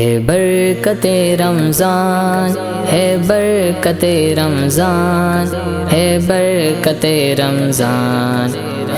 ہے برکت رمضان، ہے برکت رمضان، ہے برکت رمضان،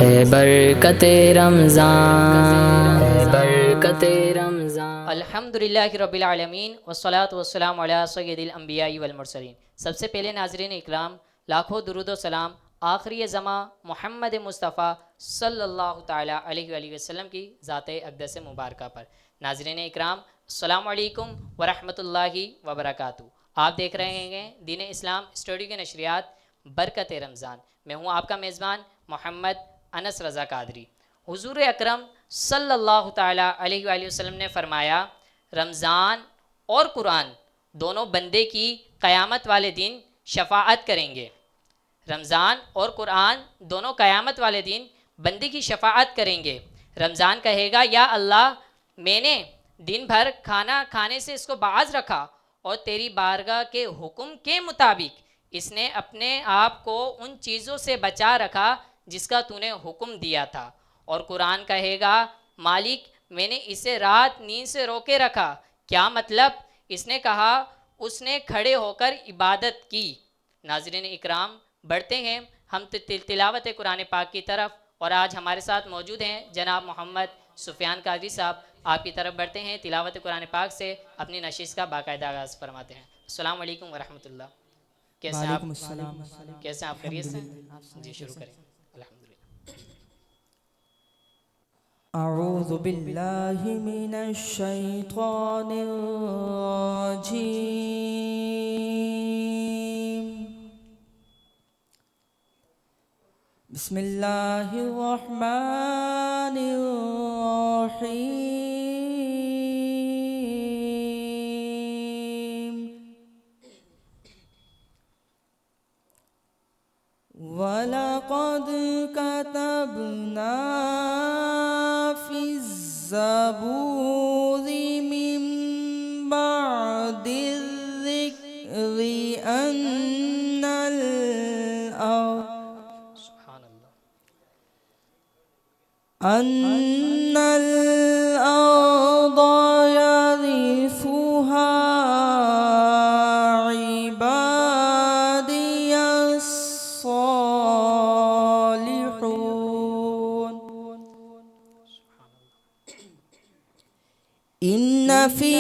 ہے برکت رمضان، ہے برکت رمضان۔ الحمدللہ رب العالمین والصلاة والسلام علی سید الانبیاء والمرسلین۔ سب سے پہلے ناظرین اکرام، لاکھوں درود و سلام آخری زماں محمد مصطفیٰ صلی اللہ تعالیٰ علیہ وآلہ وسلم کی ذات اقدس مبارکہ پر۔ ناظرین اکرام، السلام علیکم ورحمۃ اللہ وبرکاتہ۔ آپ دیکھ رہے ہیں دین اسلام اسٹوڈیو کی نشریات برکت رمضان۔ میں ہوں آپ کا میزبان محمد انس رضا قادری۔ حضور اکرم صلی اللہ تعالیٰ علیہ وآلہ وسلم نے فرمایا، رمضان اور قرآن دونوں بندے کی قیامت والے دن شفاعت کریں گے۔ رمضان اور قرآن دونوں قیامت والے دن بندے کی شفاعت کریں گے۔ رمضان کہے گا، یا اللہ، میں نے دن بھر کھانا کھانے سے اس کو باز رکھا اور تیری بارگاہ کے حکم کے مطابق اس نے اپنے آپ کو ان چیزوں سے بچا رکھا جس کا تو نے حکم دیا تھا۔ اور قرآن کہے گا، مالک، میں نے اسے رات نیند سے روکے رکھا۔ کیا مطلب؟ اس نے کہا اس نے کھڑے ہو کر عبادت کی۔ ناظرین اکرام، بڑھتے ہیں ہم تلاوت قرآن پاک کی طرف، اور آج ہمارے ساتھ موجود ہیں جناب محمد سفیان قادری صاحب۔ آپ کی طرف بڑھتے ہیں، تلاوت قرآن پاک سے اپنی نشست کا باقاعدہ آغاز فرماتے ہیں۔ السلام علیکم ورحمۃ اللہ۔ کیسے ہیں آپ؟ کیسے ہیں آپ؟ خیریت سے؟ جی شروع کریں۔ الحمدللہ۔ اعوذ باللہ من الشیطان الرجیم، بسم اللہ الرحمن الرحیم، وَلَقَدْ كَتَبْنَا فِي الزَّبُورِ مِن بَعْدِ الذِّكْرِ أَنَّ الْأَرْضَ يَرِثُهَا عِبَادِيَ الصَّالِحُونَ، إِنَّ فِي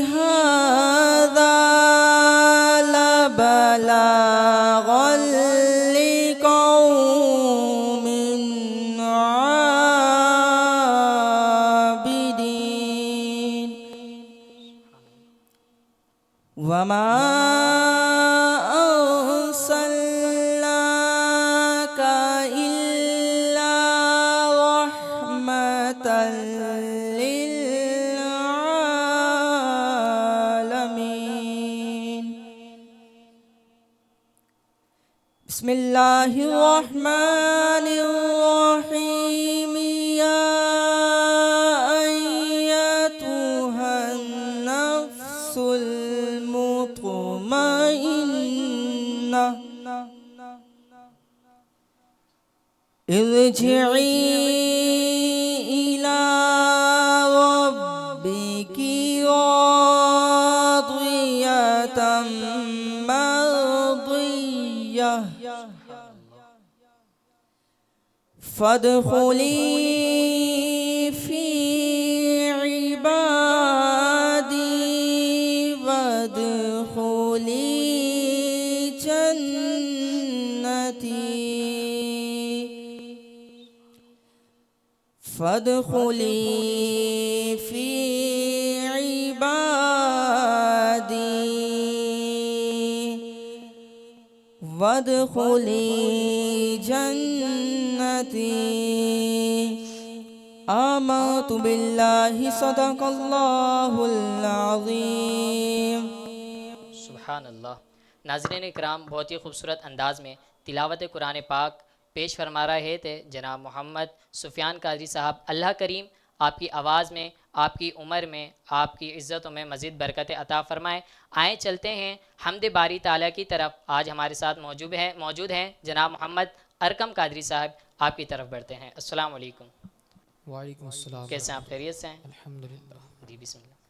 هَذَا لَبَلَاغًا لِقَوْمٍ عَابِدِينَ، وَمَا أَرْسَلْنَاكَ إِلَّا رَحْمَةً لِلْعَالَمِينَ۔ بسم اللہ الرحمن الرحیم، یا ایتھا النفس المطمئنہ، ارجعی الی ربک راضیۃ مرضیہ، فادخلی فی عبادی وادخلی جنتی، فادخلی فی عبادی وادخلی جنتی، آمنت باللہ، صدق اللہ العظیم۔ سبحان اللہ۔ ناظرین اکرام، بہت ہی خوبصورت انداز میں تلاوت قرآن پاک پیش فرما رہے تھے جناب محمد سفیان قادری صاحب۔ اللہ کریم آپ کی آواز میں، آپ کی عمر میں، آپ کی عزتوں میں مزید برکت عطا فرمائے۔ آئیں چلتے ہیں حمد باری تعالیٰ کی طرف۔ آج ہمارے ساتھ موجود ہیں جناب محمد ارکم قادری صاحب۔ آپ کی طرف بڑھتے ہیں۔ السلام علیکم۔ وعلیکم السلام۔ کیسے ہیں آپ؟ خیریت سے ہیں؟ الحمدللہ۔ جی بسم اللہ۔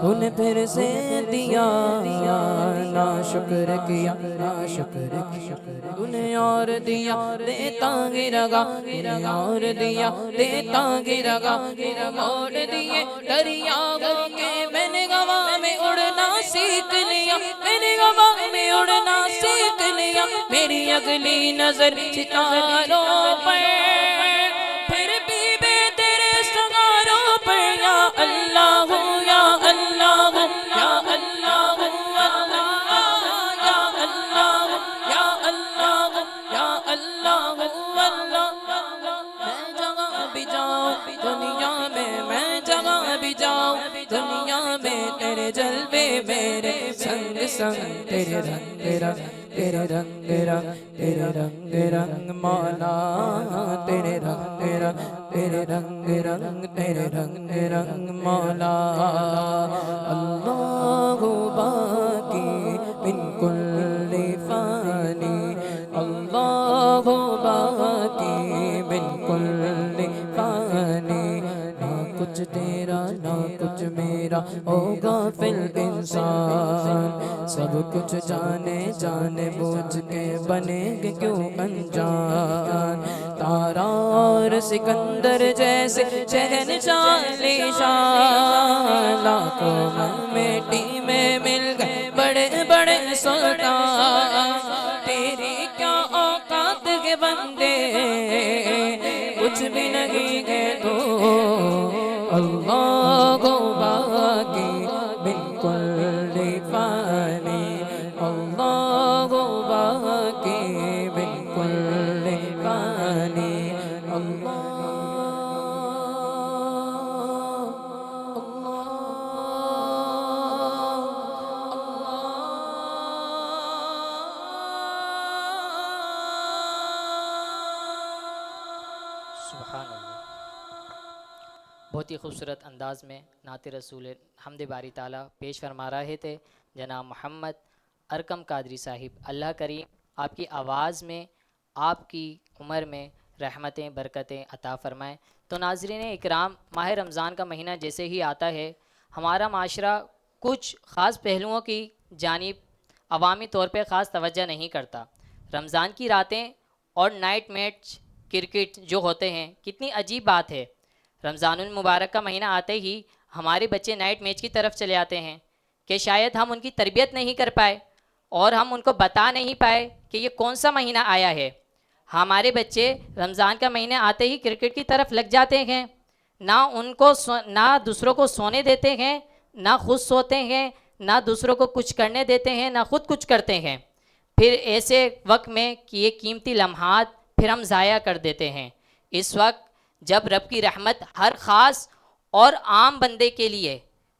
تو نے پھر سے دیا نا شکر کیا نا شکر کیا تو نے اور دیا دیتا گرا گا اور دیا دیتا گرا گا اور دیے دریاؤں کے میں نے گوا میں اڑنا سیکھ لیا میں نے گوا میں اڑنا سیکھ لیا میری اگلی نظر ستاروں پر پھر بھی بے تیرے سگاروں پر یا اللہ یا اللہ یا اللہ یا اللہ یا اللہ یا اللہ میں جگہ بھی جاؤں دنیا میں جگہ بھی جاؤں دنیا میں تیرے جلوے میرے سنگ سنگ تیرے رنگ رنگ تیرے رنگ رنگ تیرے رنگ رنگ مولا تیرے رنگ رنگ تیرے رنگ رنگ تیرے رنگ رنگ مولا اللہ باقی من کل فانی اللہ باقی من کل فانی نہ کچھ تیرا نہ کچھ میرا ہوگا فی الانسان سب کچھ جانے بوجھ کے بنے گے کیوں انجان تارا اور سکندر جیسے چہن چالی شان لاکھوں میٹی میں مل گئے بڑے بڑے سلطان تیری کیا اوقات کے بندے کچھ بھی نہیں گئے تو اللہ کو باقی من کل فانی اللہ کو باقی من کل فانی اللہ سبحان اللہ۔ بہت ہی خوبصورت انداز میں نعت رسول حمد باری تعالیٰ پیش فرما رہے تھے جناب محمد ارکم قادری صاحب۔ اللہ کریم آپ کی آواز میں، آپ کی عمر میں رحمتیں برکتیں عطا فرمائیں۔ تو ناظرین اکرام، ماہ رمضان کا مہینہ جیسے ہی آتا ہے، ہمارا معاشرہ کچھ خاص پہلوؤں کی جانب عوامی طور پہ خاص توجہ نہیں کرتا۔ رمضان کی راتیں اور نائٹ میچ کرکٹ جو ہوتے ہیں، کتنی عجیب بات ہے۔ رمضان المبارک کا مہینہ آتے ہی ہمارے بچے نائٹ میچ کی طرف چلے آتے ہیں کہ شاید ہم ان کی تربیت نہیں کر پائے اور ہم ان کو بتا نہیں پائے کہ یہ کون سا مہینہ آیا ہے۔ ہمارے بچے رمضان کا مہینہ آتے ہی کرکٹ کی طرف لگ جاتے ہیں، نہ دوسروں کو سونے دیتے ہیں، نہ خود سوتے ہیں، نہ دوسروں کو کچھ کرنے دیتے ہیں، نہ خود کچھ کرتے ہیں۔ پھر ایسے وقت میں کہ یہ قیمتی لمحات پھر ہم ضائع کر دیتے ہیں۔ اس وقت جب رب کی رحمت ہر خاص اور عام بندے کے لیے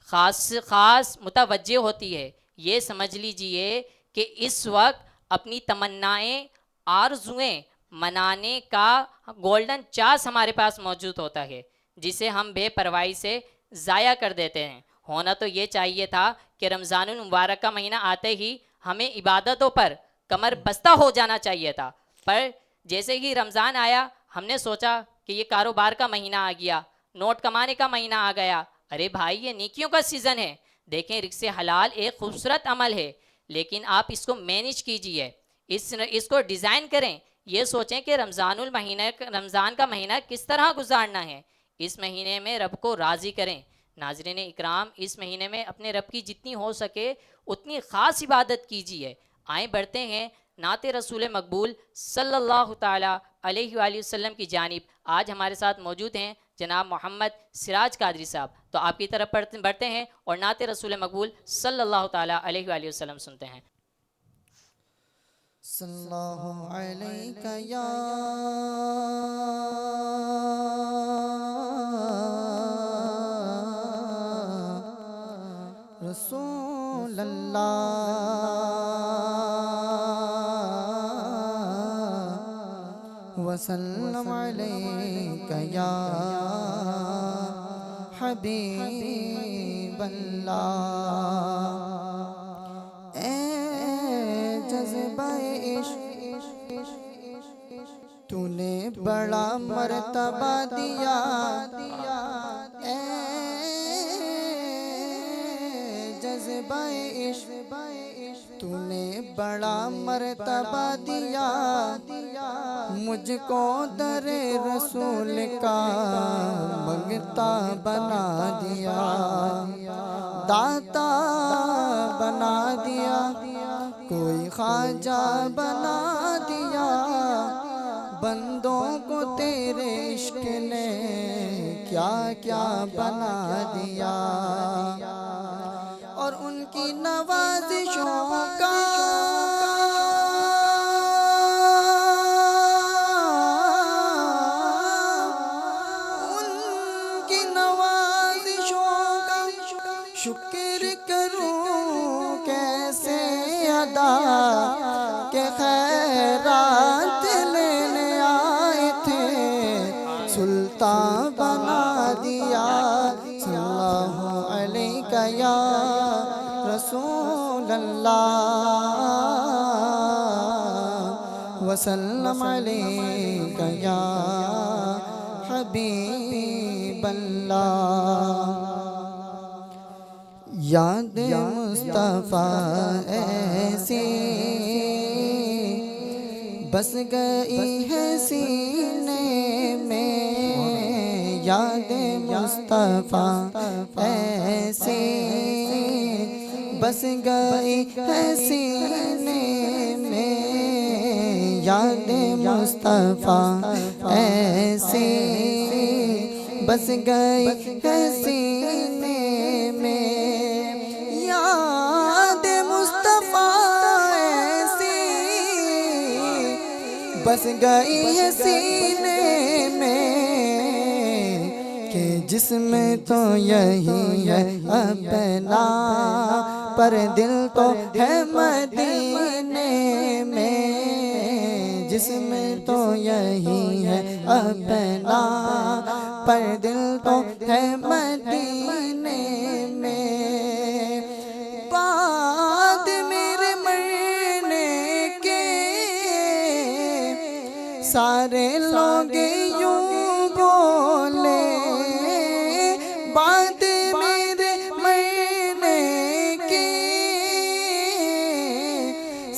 خاص متوجہ ہوتی ہے، یہ سمجھ لیجئے کہ اس وقت اپنی تمنائیں آرزویں منانے کا گولڈن چانس ہمارے پاس موجود ہوتا ہے، جسے ہم بے پرواہی سے ضائع کر دیتے ہیں۔ ہونا تو یہ چاہیے تھا کہ رمضان المبارک کا مہینہ آتے ہی ہمیں عبادتوں پر کمر بستہ ہو جانا چاہیے تھا، پر جیسے ہی رمضان آیا ہم نے سوچا کہ یہ کاروبار کا مہینہ آ گیا، نوٹ کمانے کا مہینہ آ گیا۔ ارے بھائی، یہ نیکیوں کا سیزن ہے۔ دیکھیں، رزق حلال ایک خوبصورت عمل ہے، لیکن آپ اس کو مینیج کیجئے، اس کو ڈیزائن کریں۔ یہ سوچیں کہ رمضان کا مہینہ کس طرح گزارنا ہے، اس مہینے میں رب کو راضی کریں۔ ناظرین اکرام، اس مہینے میں اپنے رب کی جتنی ہو سکے اتنی خاص عبادت کیجئے۔ آئیں بڑھتے ہیں نعت رسول مقبول صلی اللہ تعالیٰ علیہ وآلہ وسلم کی جانب۔ آج ہمارے ساتھ موجود ہیں جناب محمد سراج قادری صاحب، تو آپ کی طرف بڑھتے ہیں اور نعت رسول مقبول صلی اللہ تعالیٰ علیہ وآلہ وسلم سنتے ہیں۔ صلی اللہ علیہ یا رسول اللہ وسلم علیک یا حبیب اللہ۔ اے جذبہ عشق تو نے بڑا مرتبہ دیا، اے تو نے بڑا مرتبہ دیا مجھ کو در رسول کا منگتا بنا دیا داتا بنا دیا کوئی خواجہ بنا دیا بندوں کو تیرے عشق نے کیا کیا بنا دیا اور ان کی نوازشوں کا شکر کروں کیسے ادا کہ خیرات لینے آئے تھے سلطان بنا دیا صلی اللہ علیہ یا رسول اللہ وسلم علیہ یا حبیب اللہ یاد مصطفیٰ ایسی بس گئی ہے سینے میں یاد مصطفیٰ ایسی بس گئی ہے سینے میں یاد مصطفیٰ ایسی بس گئی ہے سینے میں یاد مصطفیٰ ایسی بس گئی ہے سینے میں کہ جس میں تو یہی ہے اپنا پر دل تو ہے مدینے میں جس میں تو یہی ہے اپنا پر دل تو ہے مدینے میں بعد میرے مرنے کے سارے لوگ یوں بولے بعد میرے مرنے کے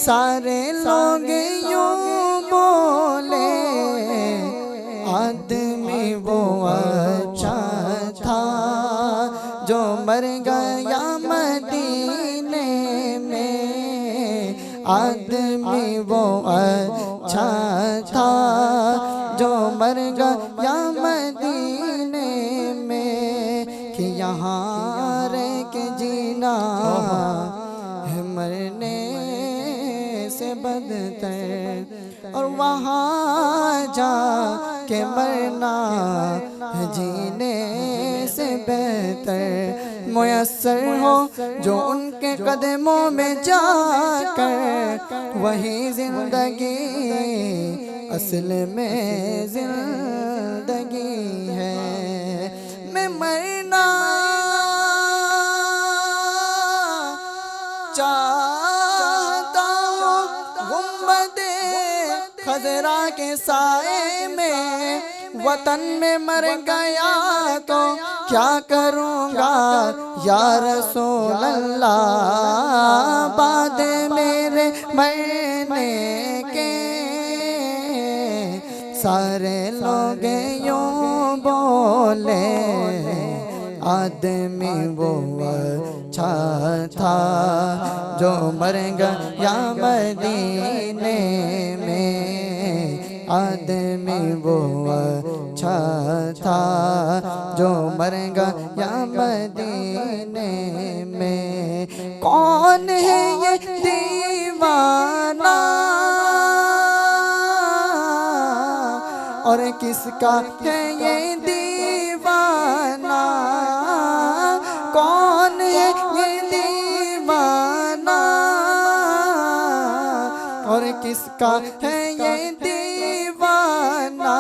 سارے لوگ یوں بولے آدمی وہ اچھا تھا جو مر گیا مدینے میں آدمی وہ اچھا تھا جو مر گیا مدینے میں کہ یہاں رہ کے جینا ہے مرنے سے بدتر اور وہاں جا کے مرنا ہے جینے سے بہتر میسر ہو جو ان کے قدموں میں جا کر وہی زندگی اصل میں زندگی ہے میں مرنا چاہتا ہوں گنبد خضرا کے سائے میں وطن میں مر گیا تو کیا کروں گا یا رسول اللہ بعد میرے مرنے کے سارے لوگ یوں بولے آدمی وہ اچھا تھا جو مر گیا مدینے میں آدمی وہ اچھا تھا جو مر گیا مدینے میں کون ہے یہ دیوانہ اور کس کا ہے یہ دیوانہ کون ہے یہ دیوانہ اور کس کا ہے یہ دیوانہ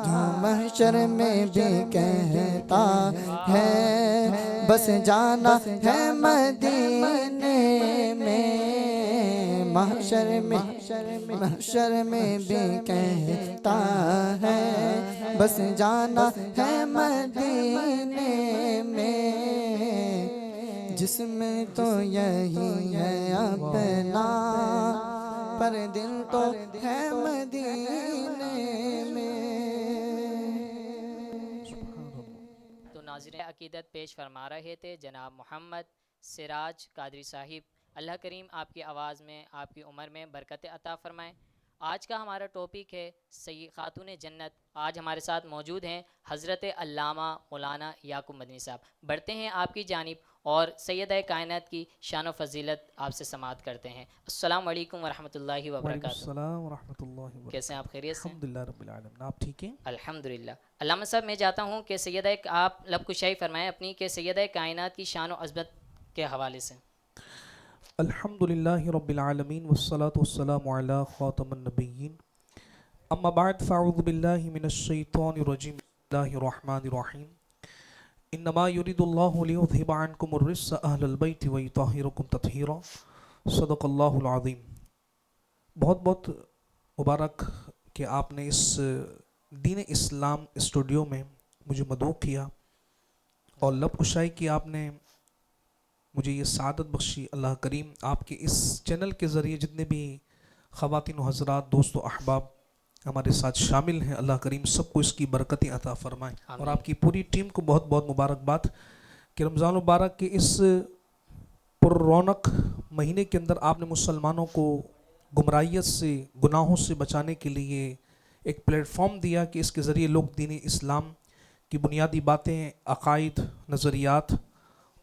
جو محشر میں بھی کہتا ہے بس جانا ہے مدینے میں محشر میں بھی کہتا ہے بس جانا ہے مدینے میں جس میں تو یہی ہے اپنا، پر دل تو ہے مدینے میں۔ تو ناظرین عقیدت پیش فرما رہے تھے جناب محمد سراج قادری صاحب۔ اللہ کریم آپ کی آواز میں، آپ کی عمر میں برکت عطا فرمائیں۔ آج کا ہمارا ٹاپک ہے خاتون جنت۔ آج ہمارے ساتھ موجود ہیں حضرت علامہ مولانا یعقوب مدنی صاحب۔ بڑھتے ہیں آپ کی جانب اور سیدہ کائنات کی شان و فضیلت آپ سے سماعت کرتے ہیں۔ السلام علیکم ورحمۃ اللہ وبرکاتہ۔ السلام ورحمۃ اللہ وبرکاتہ۔ کیسے ہیں آپ؟ خیریت سے؟ الحمدللہ رب العالمین، آپ ٹھیک ہیں؟ الحمدللہ۔ علامہ صاحب میں چاہتا ہوں کہ سیدہ آپ لب کشائی فرمائیں اپنی کہ سیدہ کائنات کی شان و عظمت کے حوالے سے۔ الحمدللہ رب العالمین والصلاة والسلام علی خاتم النبیین، اما بعد فاعوذ باللہ من الشیطان الرجیم، بسم اللہ الرحمن الرحیم، انما یرید اللہ لیذھب عنکم الرجس اہل البیت ویطہرکم تطہیرا، صدق اللہ العظیم۔ بہت بہت مبارک کہ آپ نے اس دین اسلام اسٹوڈیو میں مجھے مدعو کیا اور لب کشائی کی آپ نے مجھے یہ سعادت بخشی۔ اللہ کریم آپ کے اس چینل کے ذریعے جتنے بھی خواتین و حضرات، دوست و احباب ہمارے ساتھ شامل ہیں، اللہ کریم سب کو اس کی برکتیں عطا فرمائیں، اور آپ کی پوری ٹیم کو بہت بہت مبارکباد کہ رمضان مبارک کے اس پر رونق مہینے کے اندر آپ نے مسلمانوں کو گمراہیت سے، گناہوں سے بچانے کے لیے ایک پلیٹ فارم دیا کہ اس کے ذریعے لوگ دین اسلام کی بنیادی باتیں، عقائد، نظریات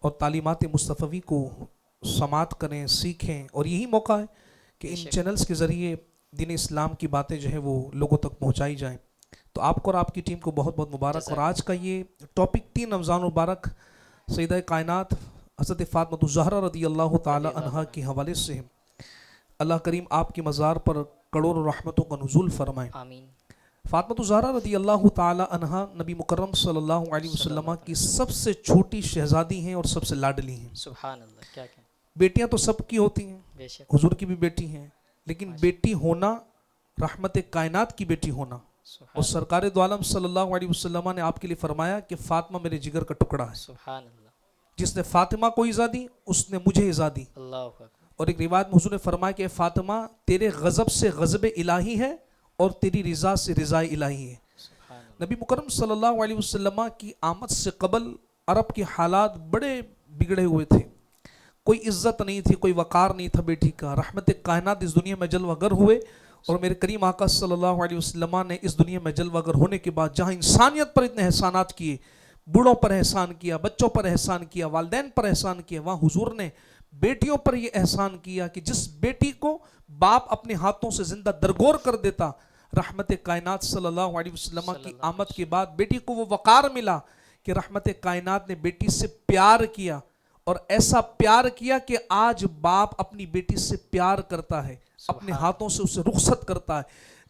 اور تعلیمات مصطفی کو سماعت کریں، سیکھیں، اور یہی موقع ہے کہ ان چینلز کے ذریعے دین اسلام کی باتیں جو ہے وہ لوگوں تک پہنچائی جائیں۔ تو آپ کو اور آپ کی ٹیم کو بہت بہت مبارک۔ اور آج کا یہ ٹاپک 3 رمضان مبارک سیدہ کائنات حضرت فاطمہ الزہرا رضی اللہ تعالی عنہا کے حوالے سے ہے۔ اللہ کریم آپ کی مزار پر کروڑوں رحمتوں کا نزول فرمائیں، آمین۔ فاطمہ الزہرا رضی اللہ تعالی عنہا نبی مکرم صلی اللہ علیہ وسلم کی سب سے چھوٹی شہزادی ہیں اور سب سے لاڈلی ہیں۔ سبحان اللہ، کیا کہیں، بیٹیاں تو سب کی ہوتی ہیں، بے شک، حضور کی بھی بیٹی ہیں، لیکن بیٹی ہونا، رحمت کائنات کی بیٹی ہونا، اور سرکار دو عالم صلی اللہ علیہ وسلم نے آپ کے لیے فرمایا کہ فاطمہ میرے جگر کا ٹکڑا ہے، سبحان اللہ، جس نے فاطمہ کو ایزا دی اس نے مجھے ایزا دی۔ اللہ اکبر، اور ایک روایت میں حضور نے فرمایا کہ فاطمہ تیرے غضب سے غضب الہی ہے اور تیری رضا سے رضا الہی ہے۔ سبحان اللہ، نبی مکرم صلی اللہ علیہ وسلم کی آمد سے قبل عرب کے حالات بڑے بگڑے ہوئے تھے، کوئی عزت نہیں تھی، کوئی وقار نہیں تھا بیٹی کا۔ رحمت کائنات اس دنیا میں جلوہ گر ہوئے، اور میرے کریم آقا صلی اللہ علیہ وسلم نے اس دنیا میں جلوہ گر ہونے کے بعد جہاں انسانیت پر اتنے احسانات کیے، بوڑھوں پر احسان کیا، بچوں پر احسان کیا، والدین پر احسان کیا، وہاں حضور نے بیٹیوں پر یہ احسان کیا کہ جس بیٹی کو باپ اپنے ہاتھوں سے زندہ درگور کر دیتا، رحمت کائنات صلی اللہ علیہ وسلم کی آمد کے بعد بیٹی کو وہ وقار ملا کہ رحمت کائنات نے بیٹی سے پیار کیا، اور ایسا پیار کیا کہ آج باپ اپنی بیٹی سے پیار کرتا ہے، اپنے ہاتھوں سے اسے رخصت کرتا ہے۔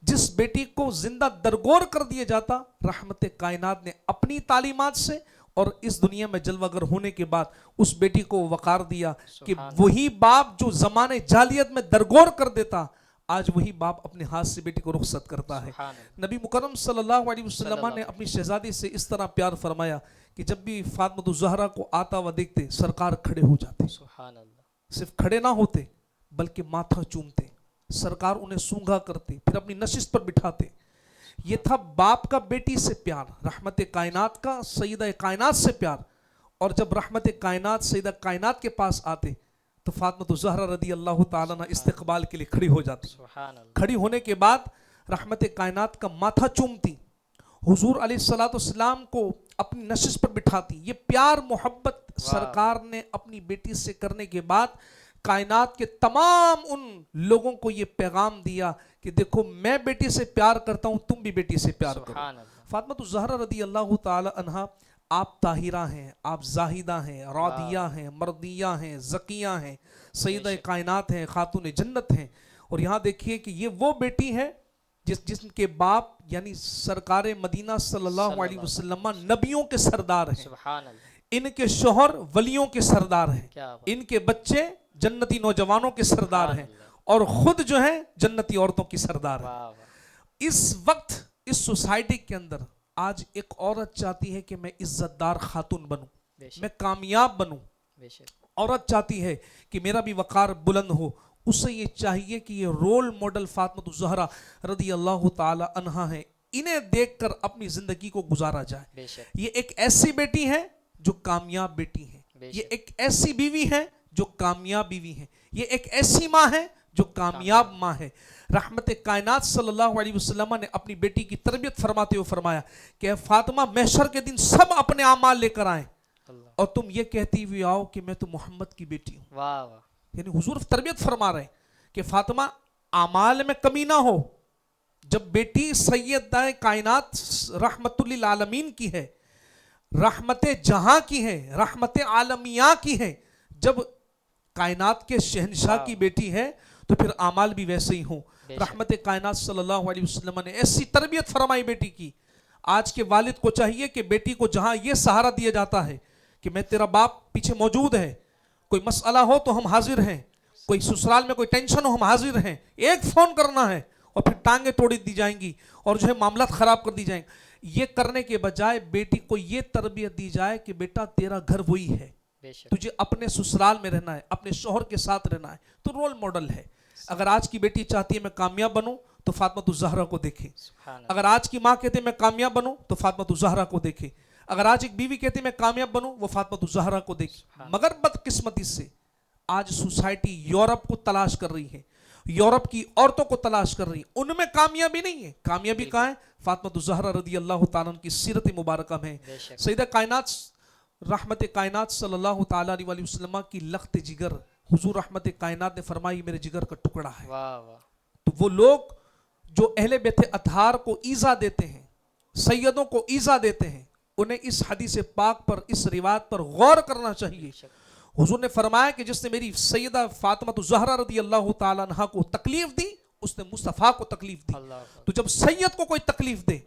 جس بیٹی کو زندہ درگور کر دیا جاتا، رحمت کائنات نے اپنی تعلیمات سے اور اس دنیا میں جلوہ گر ہونے کے بعد اس بیٹی کو وقار دیا کہ وہی باپ جو زمانے جاہلیت میں درگور کر دیتا، آج وہی باپ اپنے ہاتھ سے بیٹی کو رخصت کرتا ہے۔ نبی مکرم صلی اللہ علیہ وسلم نے اپنی شہزادی سے اس طرح پیار فرمایا کہ جب بھی فاطمہ الزہرا کو آتا ہوا دیکھتے سرکار کھڑے ہو جاتے، سبحان اللہ، صرف کھڑے نہ ہوتے بلکہ ماتھا چومتے، سرکار انہیں سونگھا کرتے، پھر اپنی نشست پر بٹھاتے۔ یہ تھا باپ کا بیٹی سے پیار، رحمت کائنات کا سیدہ کائنات سے پیار۔ اور جب رحمت کائنات سیدہ کائنات کے پاس آتے تو فاطمہ الزہرا رضی اللہ تعالیٰ عنہ استقبال کے لیے کھڑی ہو جاتی، سبحان اللہ، کھڑی ہونے کے بعد رحمت کائنات کا ماتھا چومتی، حضور علیہ السلام کو اپنی نشست پر بٹھاتی۔ یہ پیار محبت سرکار نے اپنی بیٹی سے کرنے کے بعد کائنات کے تمام ان لوگوں کو یہ پیغام دیا کہ دیکھو میں بیٹی سے پیار کرتا ہوں، تم بھی بیٹی سے پیار کرو۔ سبحان اللہ، فاطمہ الزہرا رضی اللہ تعالی عنہا آپ طاہرہ ہیں، آپ زاہدہ ہیں، راضیہ ہیں، مرضیہ ہیں، زکیہ ہیں، سیدہ کائنات ہیں، خاتون جنت ہیں۔ اور یہاں دیکھیے کہ یہ وہ بیٹی ہے جس کے باپ یعنی سرکار مدینہ صلی اللہ علیہ وسلم نبیوں کے سردار ہیں، سبحان اللہ، ان کے شوہر ولیوں کے سردار ہیں، کیا بات، ان کے بچے جنتی نوجوانوں کے سردار ہیں، اور خود جو ہیں جنتی عورتوں کی سردار ہیں۔ واہ واہ، اس وقت اس سوسائٹی کے اندر آج ایک عورت چاہتی ہے کہ میں عزت دار خاتون بنوں، بے شک، میں کامیاب بنوں، بے شک، عورت چاہتی ہے کہ میرا بھی وقار بلند ہو، اسے یہ چاہیے کہ یہ رول ماڈل فاطمہ الزہرا رضی اللہ تعالی عنہا ہیں، انہیں دیکھ کر اپنی زندگی کو گزارا جائے۔ بے شک، یہ ایک ایسی بیٹی ہے جو کامیاب بیٹی ہے، بے یہ شک، ایک ایسی بیوی ہے جو کامیاب بیوی ہے، یہ ایک ایسی ماں ہے جو کامیاب ماں ہے۔ رحمت کائنات صلی اللہ علیہ وسلم نے اپنی بیٹی کی تربیت فرماتے ہوئے فرمایا کہ اے فاطمہ، محشر کے دن سب اپنے اعمال لے کر آئیں اللہ، اور تم یہ کہتی ہوئی آؤ کہ میں تو محمد کی بیٹی ہوں۔ واہ واہ، یعنی حضور تربیت فرما رہے ہیں کہ فاطمہ اعمال میں کمی نہ ہو۔ جب بیٹی سیدہ کائنات رحمت للعالمین کی ہے، رحمت جہاں کی ہے، رحمت عالمیہ کی ہے، جب کائنات کے شہنشاہ کی بیٹی ہے تو پھر اعمال بھی ویسے ہی ہوں۔ بے شک، رحمت کائنات صلی اللہ علیہ وسلم نے ایسی تربیت فرمائی بیٹی کی۔ آج کے والد کو چاہیے کہ بیٹی کو جہاں یہ سہارا دیا جاتا ہے کہ میں تیرا باپ پیچھے موجود ہے، کوئی مسئلہ ہو تو ہم حاضر ہیں، کوئی سسرال میں کوئی ٹینشن ہو ہم حاضر ہیں، ایک فون کرنا ہے اور پھر ٹانگیں توڑی دی جائیں گی اور جو ہے معاملات خراب کر دی جائیں گے، یہ کرنے کے بجائے بیٹی کو یہ تربیت دی جائے کہ بیٹا تیرا گھر وہی ہے، بے شک، تجھے اپنے سسرال میں رہنا ہے، اپنے شوہر کے ساتھ رہنا ہے، تو رول ماڈل ہے۔ اگر آج کی بیٹی چاہتی ہے میں کامیاب بنوں تو فاطمہ الزہرا کو دیکھے، سبحان اللہ، اگر آج کی ماں کہتے ہیں میں کامیاب بنوں تو فاطمہ الزہرا کو دیکھے، اگر آج ایک بیوی کہتی ہے میں کامیاب بنوں وہ فاطمہ الزہرا کو دیکھے۔ مگر بدقسمتی سے آج سوسائٹی یورپ کو تلاش کر رہی ہے، یورپ کی عورتوں کو تلاش کر رہی ہے، ان میں کامیابی نہیں ہے۔ کامیابی کہاں ہے؟ فاطمہ الزہرا رضی اللہ تعالیٰ عنہ کی سیرت مبارکہ میں۔ بے شک، سیدہ کائنات رحمت کائنات صلی اللہ تعالیٰ علیہ وسلم کی لخت جگر، حضور رحمت کائنات نے فرمائی میرے جگر کا ٹکڑا ہے۔ واہ واہ، تو وہ لوگ جو اہل بیت اطہار کو ایذا دیتے ہیں، سیدوں کو ایذا دیتے ہیں، انہیں اس حدیث پاک پر، اس روایت پر غور کرنا چاہیے۔ حضور نے فرمایا کہ جس نے میری سیدہ فاطمہ الزہرا رضی اللہ تعالیٰ عنہا کو تکلیف دی، اس نے مصطفیٰ کو تکلیف دی۔ اللہ اکبر، تو جب سید کو کوئی تکلیف دے،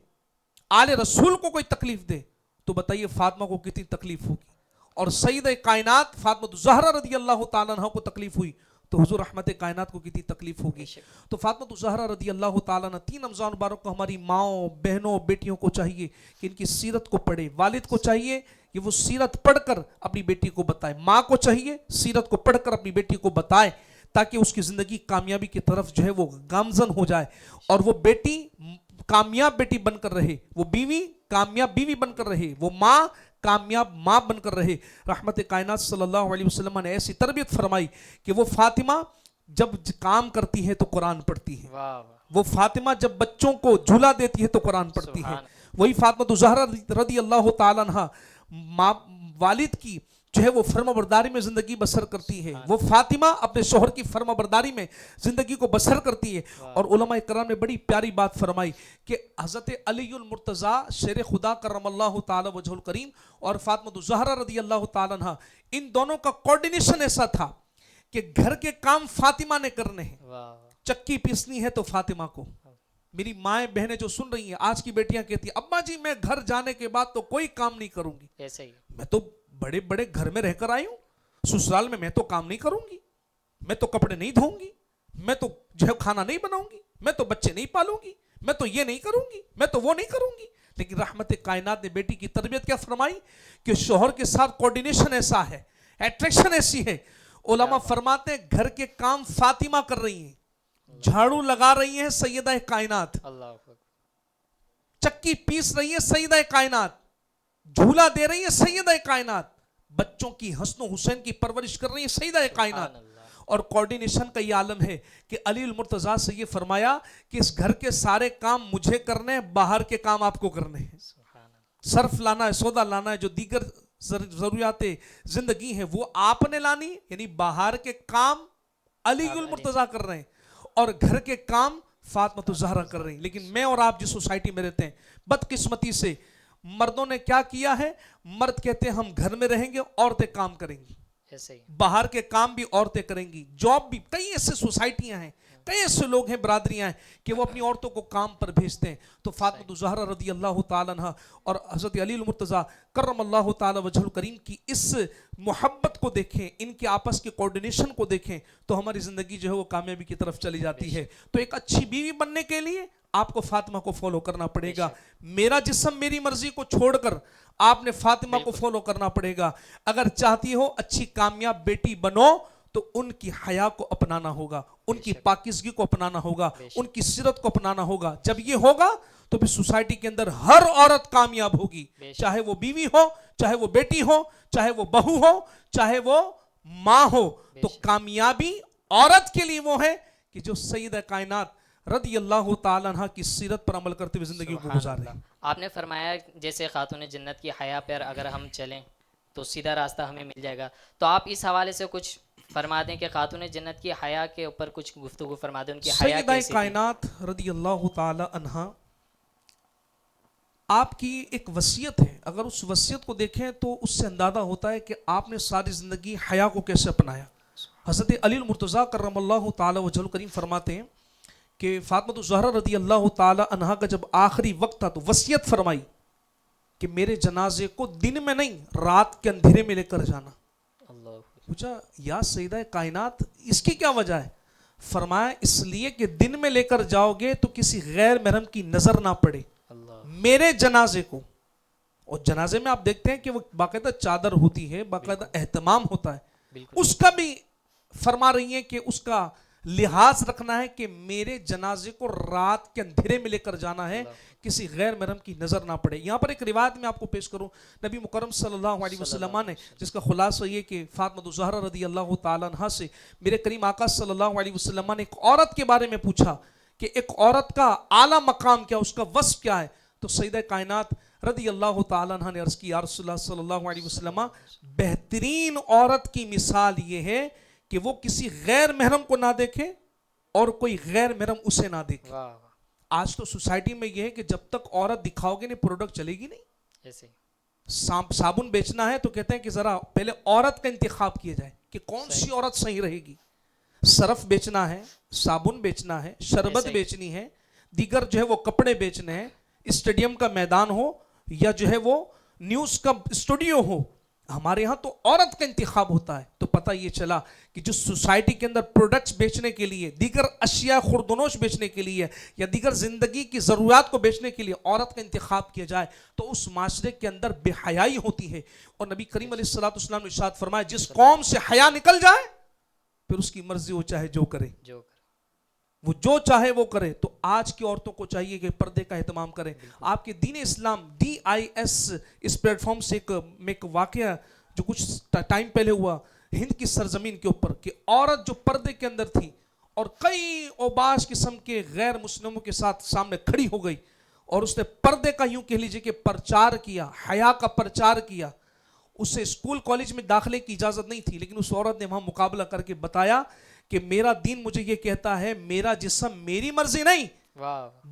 آل رسول کو کوئی تکلیف دے، تو بتائیے فاطمہ کو کتنی تکلیف ہوگی۔ اور سید کائنات فاطمہ الزہرا رضی اللہ تعالیٰ عنہ کو تکلیف ہوئی تو حضور رحمت کائنات کو کتنی تکلیف ہوگی۔ تو فاطمہ الزہرا رضی اللہ تعالیٰ عنہ 3 رمضان مبارک کو ہماری ماؤں، بہنوں، بیٹیوں کو چاہیے کہ ان کی سیرت کو پڑھے۔ والد کو چاہیے کہ وہ سیرت پڑھ کر اپنی بیٹی کو بتائے، ماں کو چاہیے سیرت کو پڑھ کر اپنی بیٹی کو بتائے تاکہ اس کی زندگی کامیابی کی طرف جو ہے وہ گامزن ہو جائے اور وہ بیٹی کامیاب بیٹی بن کر رہے، وہ بیوی کامیاب بیوی بن کر رہے، وہ ماں کامیاب ماں بن کر رہے۔ رحمت کائنات صلی اللہ علیہ وسلم نے ایسی تربیت فرمائی کہ وہ فاطمہ جب کام کرتی ہے تو قرآن پڑھتی ہے، واہ واہ، وہ فاطمہ جب بچوں کو جھولا دیتی ہے تو قرآن پڑھتی ہے۔ سبحان وہی فاطمہ الزہرا رضی اللہ تعالیٰ عنہ والد کی جو ہے وہ فرما برداری میں زندگی بسر کرتی ہے، وہ فاطمہ اپنے شوہر کی فرما برداری میں زندگی کو بسر کرتی ہے۔ اور علماء کرام نے بڑی پیاری بات فرمائی کہ حضرت علی المرتضیٰ شیر خدا کرم اللہ تعالی وجہ الکریم اور فاطمہ الزہرا رضی اللہ تعالیٰ عنہ، ان دونوں کا کوارڈینیشن ایسا تھا کہ گھر کے کام فاطمہ نے کرنے ہیں، واہ واہ، چکی پیسنی ہے تو فاطمہ کو۔ میری مائیں بہنیں جو سن رہی ہیں، آج کی بیٹیاں کہتی ہیں ابا جی میں گھر جانے کے بعد تو کوئی کام نہیں کروں گی، ایسے ہی، میں تو بڑے بڑے گھر میں رہ کر آئی ہوں، سسرال میں تو کام نہیں کروں گی، میں تو کپڑے نہیں دھوؤں گی، میں تو جو ہے کھانا نہیں بناؤں گی، میں تو بچے نہیں پالوں گی، میں تو یہ نہیں کروں گی، میں تو وہ نہیں کروں گی۔ لیکن رحمت کائنات نے بیٹی کی تربیت کیا فرمائی کہ شوہر کے ساتھ کوارڈینیشن ایسا ہے، اٹریکشن ایسی ہے۔ علماء فرماتے ہیں گھر کے کام فاطمہ کر رہی ہیں، جھاڑو لگا رہی ہیں سیدہ کائنات، اللہ اکبر، چکی پیس رہی ہے سیدہ کائنات، جھولا دے رہی ہے سیدہ کائنات، بچوں کی حسن و حسین کی پرورش کر رہی ہے سیدہ کائنات۔ سبحان اللہ، اور کوارڈینیشن کا یہ عالم ہے کہ علی المرتضیٰ سے یہ فرمایا کہ اس گھر کے سارے کام مجھے کرنے ہیں، باہر کے کام آپ کو کرنے ہیں۔ سبحان اللہ، صرف لانا ہے، سودا لانا ہے، جو دیگر ضروریات زندگی ہیں وہ آپ نے لانی، یعنی باہر کے کام علی المرتضیٰ کر رہے ہیں اور گھر کے کام فاطمہ الزہرا کر رہی ہیں۔ لیکن میں اور آپ جس سوسائٹی میں رہتے ہیں، بدقسمتی سے مردوں نے کیا کیا ہے، مرد کہتے ہیں ہم گھر میں رہیں گے، عورتیں کام کریں گی، ایسے ہی، باہر کے کام بھی عورتیں کریں گی، جاب بھی۔ کئی ایسے سوسائٹیاں ہیں، کئی ایسے لوگ ہیں، برادریاں ہیں کہ وہ اپنی عورتوں کو کام پر بھیجتے ہیں۔ تو فاطمہ الزہرا رضی اللہ تعالیٰ عنہ اور حضرت علی المرتضیٰ کرم اللہ تعالی وجہ الکریم کی اس محبت کو دیکھیں، ان کے آپس کے کوارڈینیشن کو دیکھیں تو ہماری زندگی جو ہے وہ کامیابی کی طرف چلی جاتی ہے۔ تو ایک اچھی بیوی بننے کے لیے آپ کو فاطمہ کو فالو کرنا پڑے گا۔ میرا جسم میری مرضی کو چھوڑ کر آپ نے فاطمہ کو فالو کرنا پڑے گا. اگر چاہتی ہو اچھی کامیاب بیٹی بنو تو ان کی حیا کو اپنانا ہوگا, ان کی پاکیزگی کو اپنانا ہوگا, ان کی سیرت کو اپنانا ہوگا. جب یہ ہوگا تو پھر سوسائٹی کے اندر ہر عورت کامیاب ہوگی, چاہے وہ بیوی ہو, چاہے وہ بیٹی ہو, چاہے وہ بہو ہو, چاہے وہ ماں ہو. تو کامیابی عورت کے لیے وہ ہے کہ جو سیدہ کائنات رضی اللہ تعالیٰ عنہ کی سیرت پر عمل کرتے ہوئے زندگی کو گزارے. آپ نے فرمایا جیسے خاتون جنت کی حیا پر اگر ہم چلیں تو سیدھا راستہ ہمیں مل جائے گا. تو آپ اس حوالے سے کچھ فرما دیں کہ خاتون جنت کی حیا کے اوپر کچھ گفتگو فرما دیں, ان کی حیا سیدہ کیسی تھی؟ کائنات رضی اللہ تعالیٰ عنہ آپ کی ایک وصیت ہے. اگر اس وصیت کو دیکھیں تو اس سے اندازہ ہوتا ہے کہ آپ نے ساری زندگی حیا کو کیسے اپنایا. حضرت علی المرتضیٰ کرم اللہ تعالیٰ وجہ الکریم فرماتے ہیں کہ فاطمہ الزہرا رضی اللہ تعالیٰ عنہ کا جب آخری وقت تھا تو وصیت فرمائی کہ میرے جنازے کو دن میں نہیں رات کے اندھیرے میں لے کر جانا. پوچھا یا سیدہ کائنات اس کی کیا وجہ ہے؟ فرمایا اس لیے کہ دن میں لے کر جاؤ گے تو کسی غیر محرم کی نظر نہ پڑے میرے جنازے کو. اور جنازے میں آپ دیکھتے ہیں کہ وہ باقاعدہ چادر ہوتی ہے, باقاعدہ اہتمام ہوتا ہے, اس کا بھی فرما رہی ہیں کہ اس کا لحاظ رکھنا ہے کہ میرے جنازے کو رات کے اندھیرے میں لے کر جانا ہے, کسی غیر محرم کی نظر نہ پڑے. یہاں پر ایک روایت میں آپ کو پیش کروں, نبی مکرم صلی اللہ علیہ وسلم نے, جس کا خلاصہ یہ کہ فاطمہ الزہرا رضی اللہ تعالیٰ عنہ سے میرے کریم آقا صلی اللہ علیہ وسلم نے ایک عورت کے بارے میں پوچھا کہ ایک عورت کا اعلیٰ مقام کیا, اس کا وصف کیا ہے؟ تو سیدہ کائنات رضی اللہ تعالیٰ عنہ نے عرض کی یا رسول اللہ صلی اللہ علیہ وسلم, بہترین عورت کی مثال یہ ہے کہ وہ کسی غیر محرم کو نہ دیکھے اور کوئی غیر محرم اسے نہ دیکھے. آج تو سوسائٹی میں یہ ہے کہ جب تک عورت دکھاؤ گے نہیں پروڈکٹ چلے گی نہیں. ایسے صابن بیچنا ہے تو کہتے ہیں کہ ذرا پہلے عورت کا انتخاب کیا جائے کہ کون سی عورت صحیح رہے گی. صرف بیچنا ہے, صابن بیچنا ہے, شربت بیچنی ہے, دیگر جو ہے وہ کپڑے بیچنے ہیں, اسٹیڈیم کا میدان ہو یا جو ہے وہ نیوز کا اسٹوڈیو ہو, ہمارے ہاں تو عورت کا انتخاب ہوتا ہے. تو پتہ یہ چلا کہ جو سوسائٹی کے اندر پروڈکٹس بیچنے کے لیے, دیگر اشیاء خوردنوش بیچنے کے لیے یا دیگر زندگی کی ضروریات کو بیچنے کے لیے عورت کا انتخاب کیا جائے تو اس معاشرے کے اندر بے حیائی ہوتی ہے. اور نبی کریم علیہ الصلوۃ والسلام نے ارشاد فرمایا جس قوم سے حیا نکل جائے پھر اس کی مرضی ہو چاہے جو کرے, وہ جو چاہے وہ کرے. تو آج کی عورتوں کو چاہیے کہ پردے کا اہتمام کریں. آپ کے دین اسلام DIS اس پلیٹ فارم سے ایک واقعہ جو کچھ ٹائم پہلے ہوا ہند کی سرزمین کے اوپر کہ عورت جو پردے کے اندر تھی اور کئی اوباش قسم کے غیر مسلموں کے ساتھ سامنے کھڑی ہو گئی اور اس نے پردے کا یوں کہہ لیجئے کہ پرچار کیا, حیا کا پرچار کیا. اسے اسکول کالج میں داخلے کی اجازت نہیں تھی لیکن اس عورت نے وہاں مقابلہ کر کے بتایا کہ میرا دین مجھے یہ کہتا ہے میرا جسم میری مرضی نہیں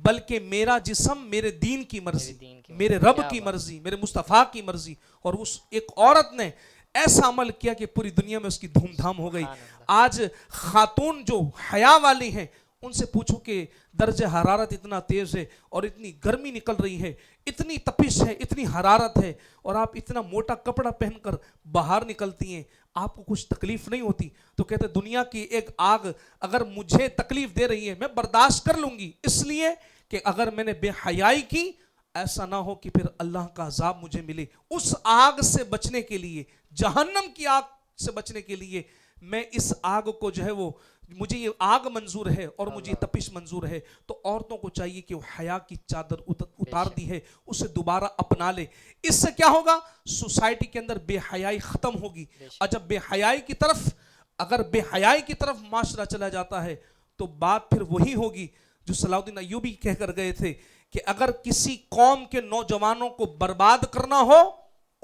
بلکہ میرا جسم میرے دین کی مرضی, میرے رب کی مرضی, میرے مصطفیٰ کی مرضی. اور اس ایک عورت نے ایسا عمل کیا کہ پوری دنیا میں اس کی دھوم دھام ہو گئی. آج خاتون جو حیا والی ہیں ان سے پوچھو کہ درجہ حرارت اتنا تیز ہے اور اتنی گرمی نکل رہی ہے, اتنی تپش ہے, اتنی حرارت ہے اور آپ اتنا موٹا کپڑا پہن کر باہر نکلتی ہیں, آپ کو کچھ تکلیف نہیں ہوتی؟ تو کہتے ہیں دنیا کی ایک آگ اگر مجھے تکلیف دے رہی ہے میں برداشت کر لوں گی, اس لیے کہ اگر میں نے بے حیائی کی ایسا نہ ہو کہ پھر اللہ کا عذاب مجھے ملے. اس آگ سے بچنے کے لیے, جہنم کی آگ سے بچنے کے لیے میں اس آگ کو جو ہے وہ مجھے یہ آگ منظور ہے اور مجھے یہ تپش منظور ہے. تو عورتوں کو چاہیے کہ وہ حیا کی چادر اتار دی ہے اسے دوبارہ اپنا لے. اس سے کیا ہوگا؟ سوسائٹی کے اندر بے حیائی ختم ہوگی. اور جب بے حیائی کی طرف اگر بے حیائی کی طرف معاشرہ چلا جاتا ہے تو بات پھر وہی ہوگی جو صلاح الدین ایوبی کہہ کر گئے تھے کہ اگر کسی قوم کے نوجوانوں کو برباد کرنا ہو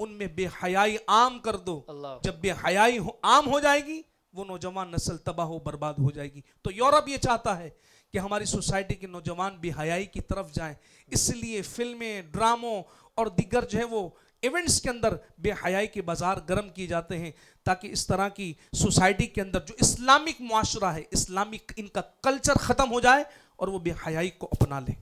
ان میں بے حیائی عام کر دو. جب بے حیائی عام ہو جائے گی وہ نوجوان نسل تباہ و برباد ہو جائے گی. تو یورپ یہ چاہتا ہے کہ ہماری سوسائٹی کے نوجوان بے حیائی کی طرف جائیں, اس لیے فلمیں, ڈراموں اور دیگر جو ہے وہ ایونٹس کے اندر بے حیائی کے بازار گرم کیے جاتے ہیں تاکہ اس طرح کی سوسائٹی کے اندر جو اسلامک معاشرہ ہے, اسلامک ان کا کلچر ختم ہو جائے اور وہ بے حیائی کو اپنا لیں.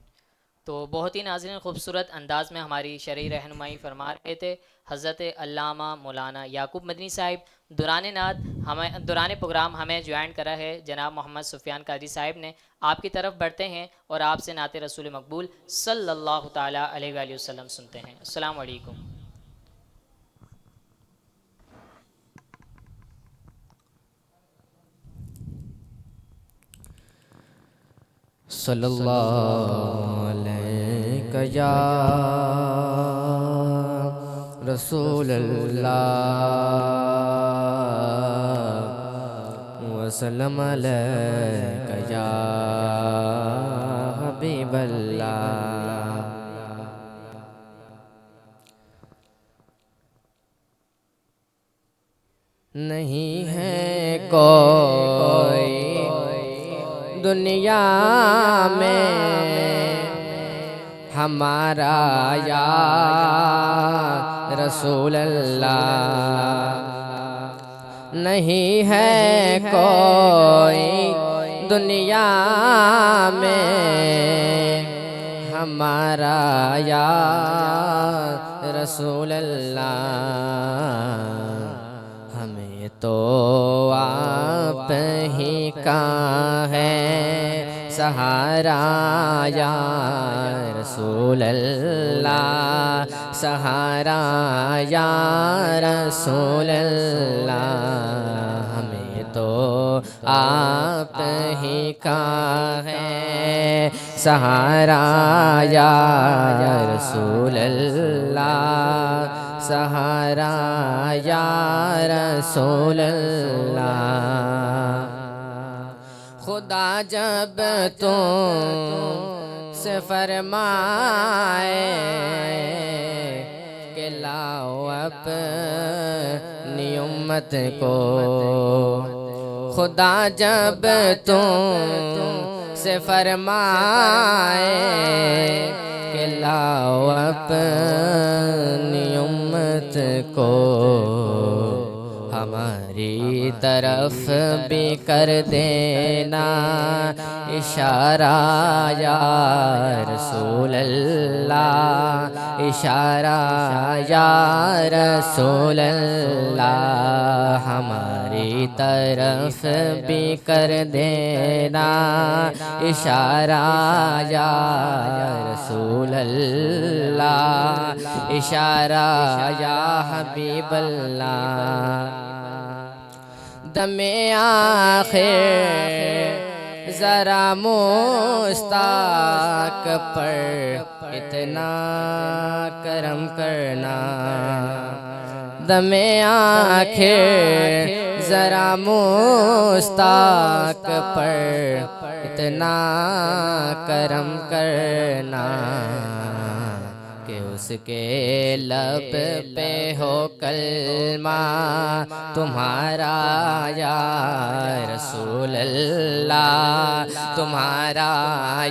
تو بہت ہی ناظرین خوبصورت انداز میں ہماری شرعی رہنمائی فرما رہے تھے حضرت علامہ مولانا یعقوب مدنی صاحب. دوران نعت دوران پروگرام ہمیں جوائن کرا ہے جناب محمد سفیان قادری صاحب نے. آپ کی طرف بڑھتے ہیں اور آپ سے نعت رسول مقبول صلی اللہ تعالیٰ علیہ وآلہ وسلم سنتے ہیں. السلام علیکم. صلی اللہ علیہ یا رسول اللہ وسلم علیک یا حبیب اللہ. نہیں ہے کوئی دنیا میں ہمارا یا رسول اللہ. نہیں ہے کوئی دنیا میں ہمارا یا رسول اللہ. ہمیں تو آپ ہی کا ہے سہارا یا رسول اللہ. سہارا یا رسول اللہ. ہمیں تو آپ ہی کا ہے سہارا یا رسول اللہ. سہارا یا رسول اللہ. خدا جب تم سے فرمائے کہ لاؤ اپنی امت کو. خدا جب تم سے فرمائے کہ لاؤ اپنی امت کو. ہماری طرف بھی کر دینا اشارہ یا رسول اللہ. اشارہ یا رسول اللہ. ہماری طرف بھی کر دینا اشارہ یا رسول اللہ. اشارہ یا حبیب اللہ. دم آخر ذرا مشتاق پر اتنا کرم کرنا. دم آخر ذرا مشتاق پر اتنا کرم کرنا کہ اس کے لب پہ ہو کلمہ تمہارا یا رسول اللہ. تمہارا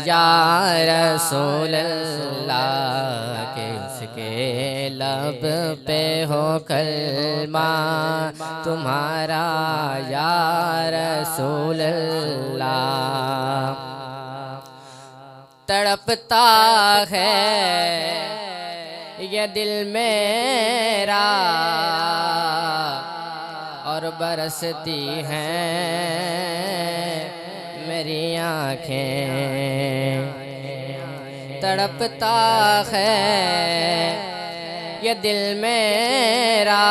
یا رسول اللہ. کہ اس کے لب پہ ہو کلمہ تمہارا یا رسول اللہ. تڑپتا ہے یہ دل میرا اور برستی ہیں میری آنکھیں. تڑپتا ہے یہ دل میرا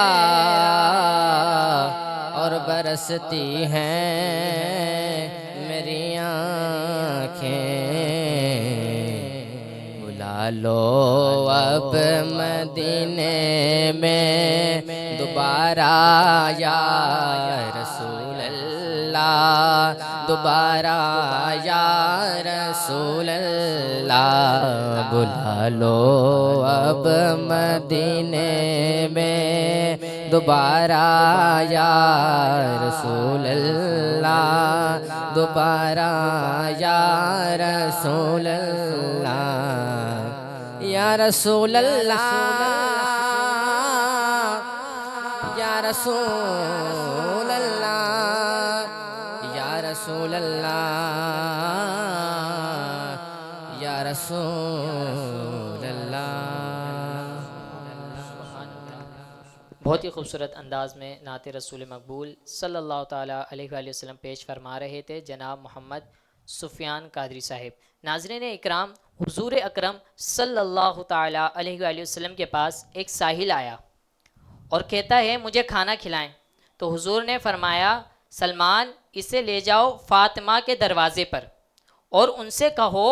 اور برستی ہیں میری آنکھیں. بلا لو اب مدینے میں دوبارہ یا رسول اللہ. دوبارہ یا رسول اللہ. بلا لو اب مدینے میں دوبارہ یا رسول اللہ. دوبارہ یا رسول اللہ. یا رسول اللہ. یا رسول اللہ. یا رسول اللہ. یا رسول اللہ. بہت ہی خوبصورت انداز میں نعت رسول مقبول صلی اللہ تعالیٰ علیہ وآلہ وسلم پیش فرما رہے تھے جناب محمد سفیان قادری صاحب. ناظرین اکرام، حضور اکرم صلی اللہ تعالیٰ علیہ وآلہ وسلم کے پاس ایک ساحل آیا اور کہتا ہے مجھے کھانا کھلائیں. تو حضور نے فرمایا سلمان اسے لے جاؤ فاطمہ کے دروازے پر اور ان سے کہو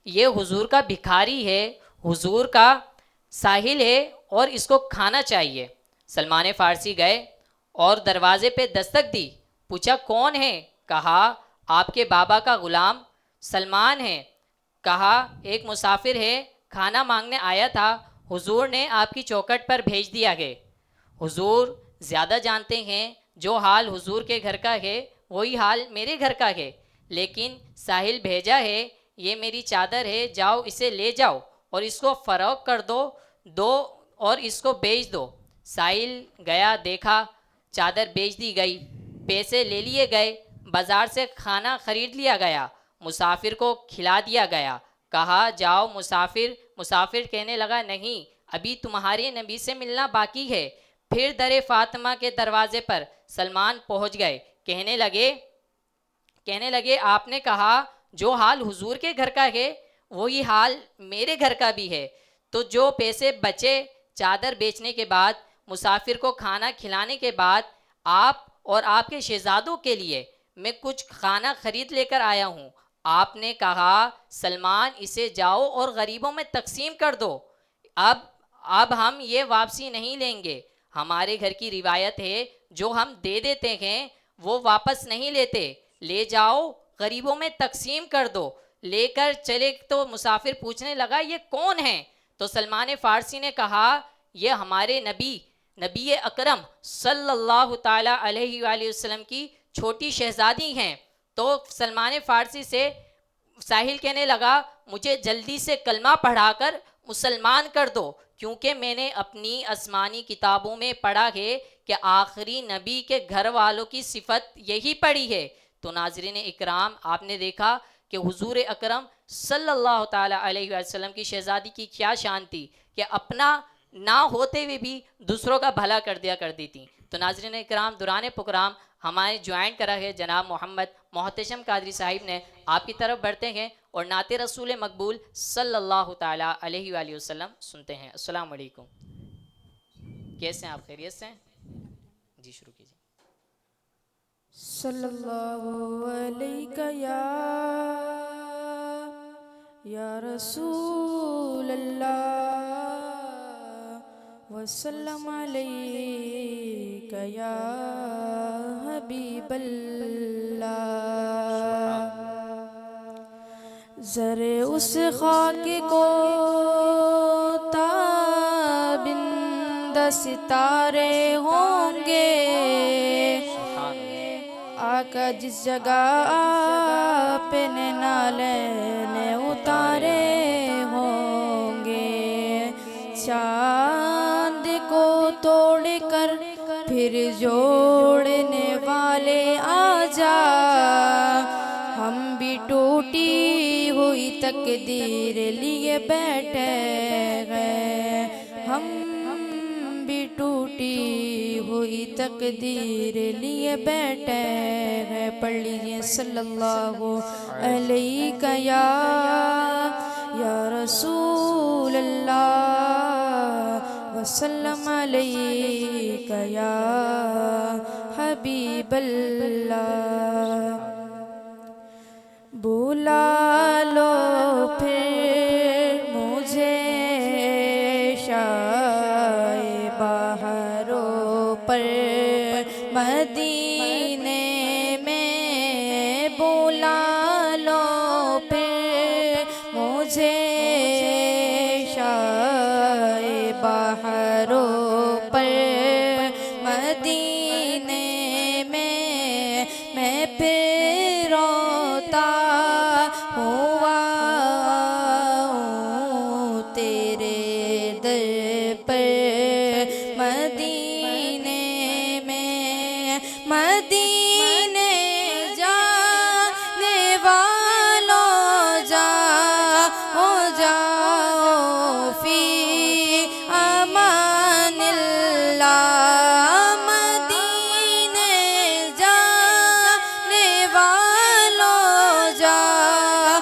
یہ حضور کا بھکاری ہے، حضور کا ساحل ہے اور اس کو کھانا چاہیے۔ سلمان فارسی گئے اور دروازے پہ دستک دی، پوچھا کون ہے؟ کہا آپ کے بابا کا غلام سلمان ہے۔ کہا ایک مسافر ہے، کھانا مانگنے آیا تھا، حضور نے آپ کی چوکھٹ پر بھیج دیا ہے۔ حضور زیادہ جانتے ہیں، جو حال حضور کے گھر کا ہے وہی حال میرے گھر کا ہے، لیکن ساحل بھیجا ہے، یہ میری چادر ہے، جاؤ اسے لے جاؤ اور اس کو فروخت کر دو اور اس کو بیچ دو۔ ساحل گیا، دیکھا چادر بیچ دی گئی، پیسے لے لیے گئے، بازار سے کھانا خرید لیا گیا، مسافر کو کھلا دیا گیا۔ کہا جاؤ مسافر کہنے لگا نہیں، ابھی تمہارے نبی سے ملنا باقی ہے۔ پھر در فاطمہ کے دروازے پر سلمان پہنچ گئے، کہنے لگے آپ نے کہا جو حال حضور کے گھر کا ہے وہی حال میرے گھر کا بھی ہے، تو جو پیسے بچے چادر بیچنے کے بعد، مسافر کو کھانا کھلانے کے بعد، آپ اور آپ کے شہزادوں کے لیے میں کچھ کھانا خرید لے کر آیا ہوں۔ آپ نے کہا سلمان اسے جاؤ اور غریبوں میں تقسیم کر دو، اب ہم یہ واپسی نہیں لیں گے۔ ہمارے گھر کی روایت ہے جو ہم دے دیتے ہیں وہ واپس نہیں لیتے، لے جاؤ غریبوں میں تقسیم کر دو۔ لے کر چلے تو مسافر پوچھنے لگا یہ کون ہیں؟ تو سلمان فارسی نے کہا یہ ہمارے نبی اکرم صلی اللہ تعالیٰ علیہ وآلہ وسلم کی چھوٹی شہزادی ہیں۔ تو سلمان فارسی سے ساحل کہنے لگا مجھے جلدی سے کلمہ پڑھا کر مسلمان کر دو، کیونکہ میں نے اپنی آسمانی کتابوں میں پڑھا ہے کہ آخری نبی کے گھر والوں کی صفت یہی پڑھی ہے۔ تو ناظرین اکرام، آپ نے دیکھا کہ حضور اکرم صلی اللہ تعالیٰ علیہ وسلم کی شہزادی کی کیا شان تھی کہ اپنا نہ ہوتے ہوئے بھی دوسروں کا بھلا کر دیا کرتی تھیں۔ تو ناظرین اکرام، دوران پروگرام ہمارے جوائن کرا ہے جناب محمد محتشم قادری صاحب نے، آپ کی طرف بڑھتے ہیں اور نعت رسول مقبول صلی اللہ تعالیٰ علیہ وآلہ وسلم سنتے ہیں۔ السلام علیکم، کیسے ہیں آپ؟ خیریت سے ہیں؟ جی شروع کیجیے۔ صلی اللہ علیہ یا رسول اللہ وسلم علیک یا حبیب اللہ۔ ذرے اس خاک کو تابندہ ستارے ہوں گے، آقا جس جگہ آپ نے نالین اتارے ہوں گے، چاند کو توڑ کر پھر جوڑنے والے آ جا، ہم بھی ٹوٹی ہوئی تقدیر لیے بیٹھے ہیں، ہم بھی ٹوٹی ہوئی تقدیر لیے بیٹھے ہیں۔ پڑھ لیجئے صلی اللہ علیہ یا رسول اللہ وسلم علیہ یا حبیب اللہ۔ بلا لو پھر مجھے شائے بہاروں پر مدینے میں، بلا لو پھر مجھے شائے بہاروں پر مدینے میں پھر روتا ہوا ہوں تیرے در پر مدینے میں، مدینے جانے والوں جاؤ فی امان اللہ، مدینے جانے والوں جاؤ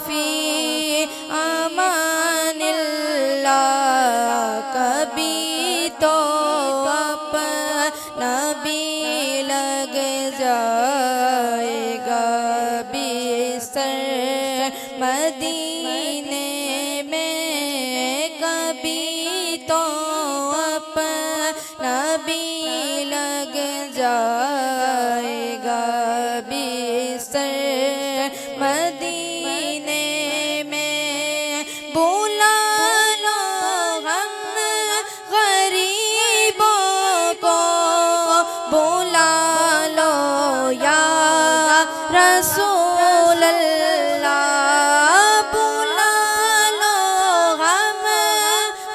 فی امان اللہ، کبھی تو اپنا بھی لگ جائے گا۔ مدینے میں کبھی تو اپنا بھی لگ جائے گا بستر مدینے میں بلا لو ہم غریبوں کو بلا لو یا رسول اللہ بلا لو ہم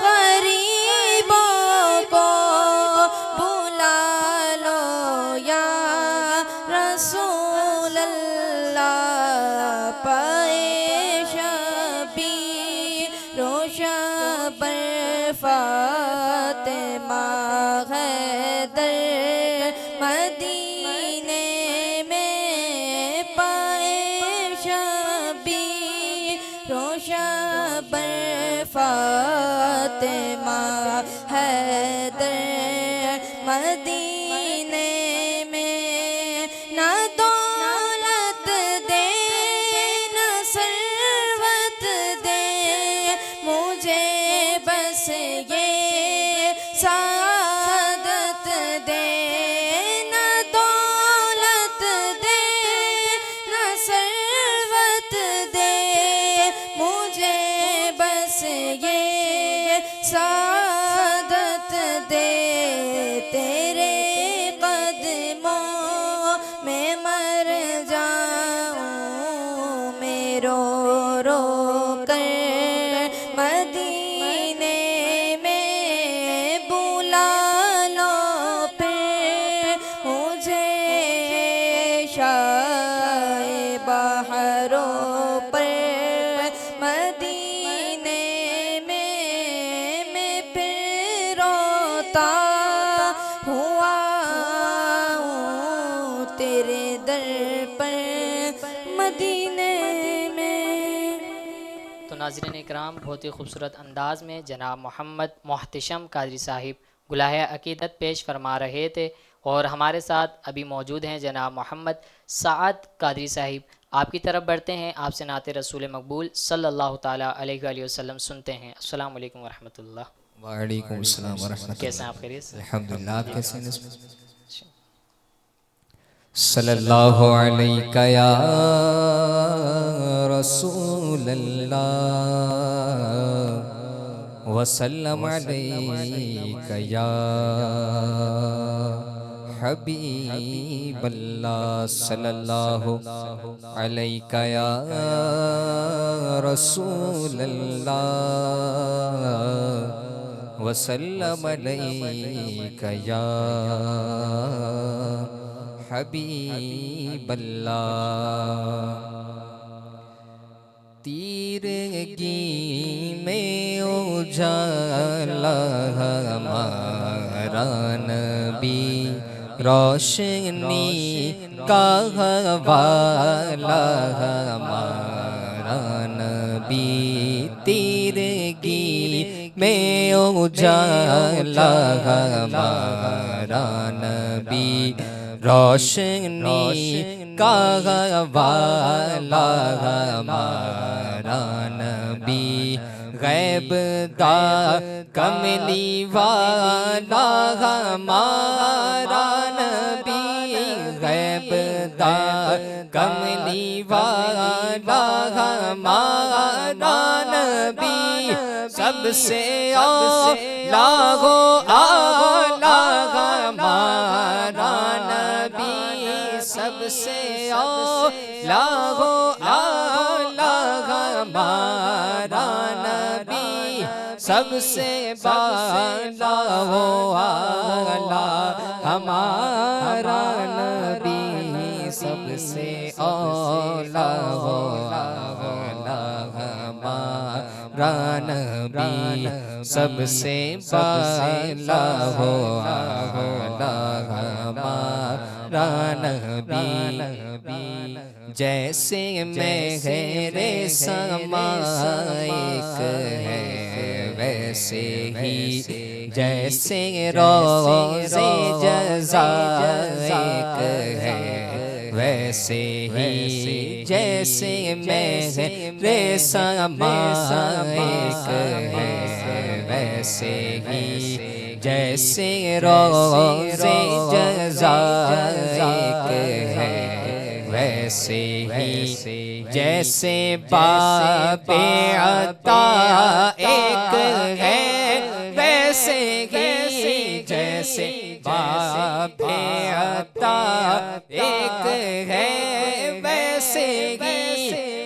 غریبوں کو بلا لو یا رسول اللہ پائے شبیر و شبر فاطمہ حیدر مدینے میں پائے شبیر و شبر فاطمہ حیدر مدینے میں نہ دولت دے نہ ثروت دے مجھے بس یہ سعادت دے نہ دولت دے نہ ثروت دے مجھے بس یہ سعادت دے تیرے قدموں میں مر جاؤں میں رو رو کر مدینے میں بلا لو پھر مجھے شائے بہاروں پر مدینے میں پھر روتا ہوا ہوں تیرے در پر مدینے میں۔ تو ناظرین اکرام، بہت ہی خوبصورت انداز میں جناب محمد محتشم قادری صاحب گلہائے عقیدت پیش فرما رہے تھے، اور ہمارے ساتھ ابھی موجود ہیں جناب محمد سعد قادری صاحب۔ آپ کی طرف بڑھتے ہیں، آپ سے نعت رسول مقبول صلی اللہ تعالیٰ علیہ وآلہ وسلم سنتے ہیں۔ السلام علیکم ورحمۃ اللہ۔ وعلیکم السلام ورحمۃ اللہ۔ کیسے ہیں آپ؟ خیریت سے؟ الحمدللہ، آپ کیسے ہیں؟ صلی اللہ علیہ یا رسول اللہ وسلم علیک یا حبیب اللہ صلی اللہ علیہ یا رسول اللہ وسلم علیک یا حبیب اللہ۔ تیرگی میں اجالا ہمارا نبی، روشنی کا حوالہ ہمارا نبی، تیرگی میں اجالا ہمارا نبی، روشنی کا حوالہ ہمارا نبی، غیب کا کملی والا ہمارا نبی، غیب کا کملی والا ہمارا نبی، سب سے اولا ہو اعلیٰ ہمارا نبی، سب سے اولا ہو اعلیٰ ہمارا نبی، سب سے بالا ہو اعلیٰ ہمارا نبی، سب سے اولا ہو اعلیٰ ہمارا نبی، سب سے بالا ہو اعلیٰ ہمارا نبی، جیسے مہر سماء ایک ہے ویسے ہی، جیسے روز جزا ایک ہے ویسے ہی، جیسے جیسے میرے سمائک ہے ویسے ہی جیسے روزے جزا ایک ہے ویسے ہی جیسے باب عطا ایک ہے ویسے ہی جیسے باب عطا ایک ہے ویسے ہی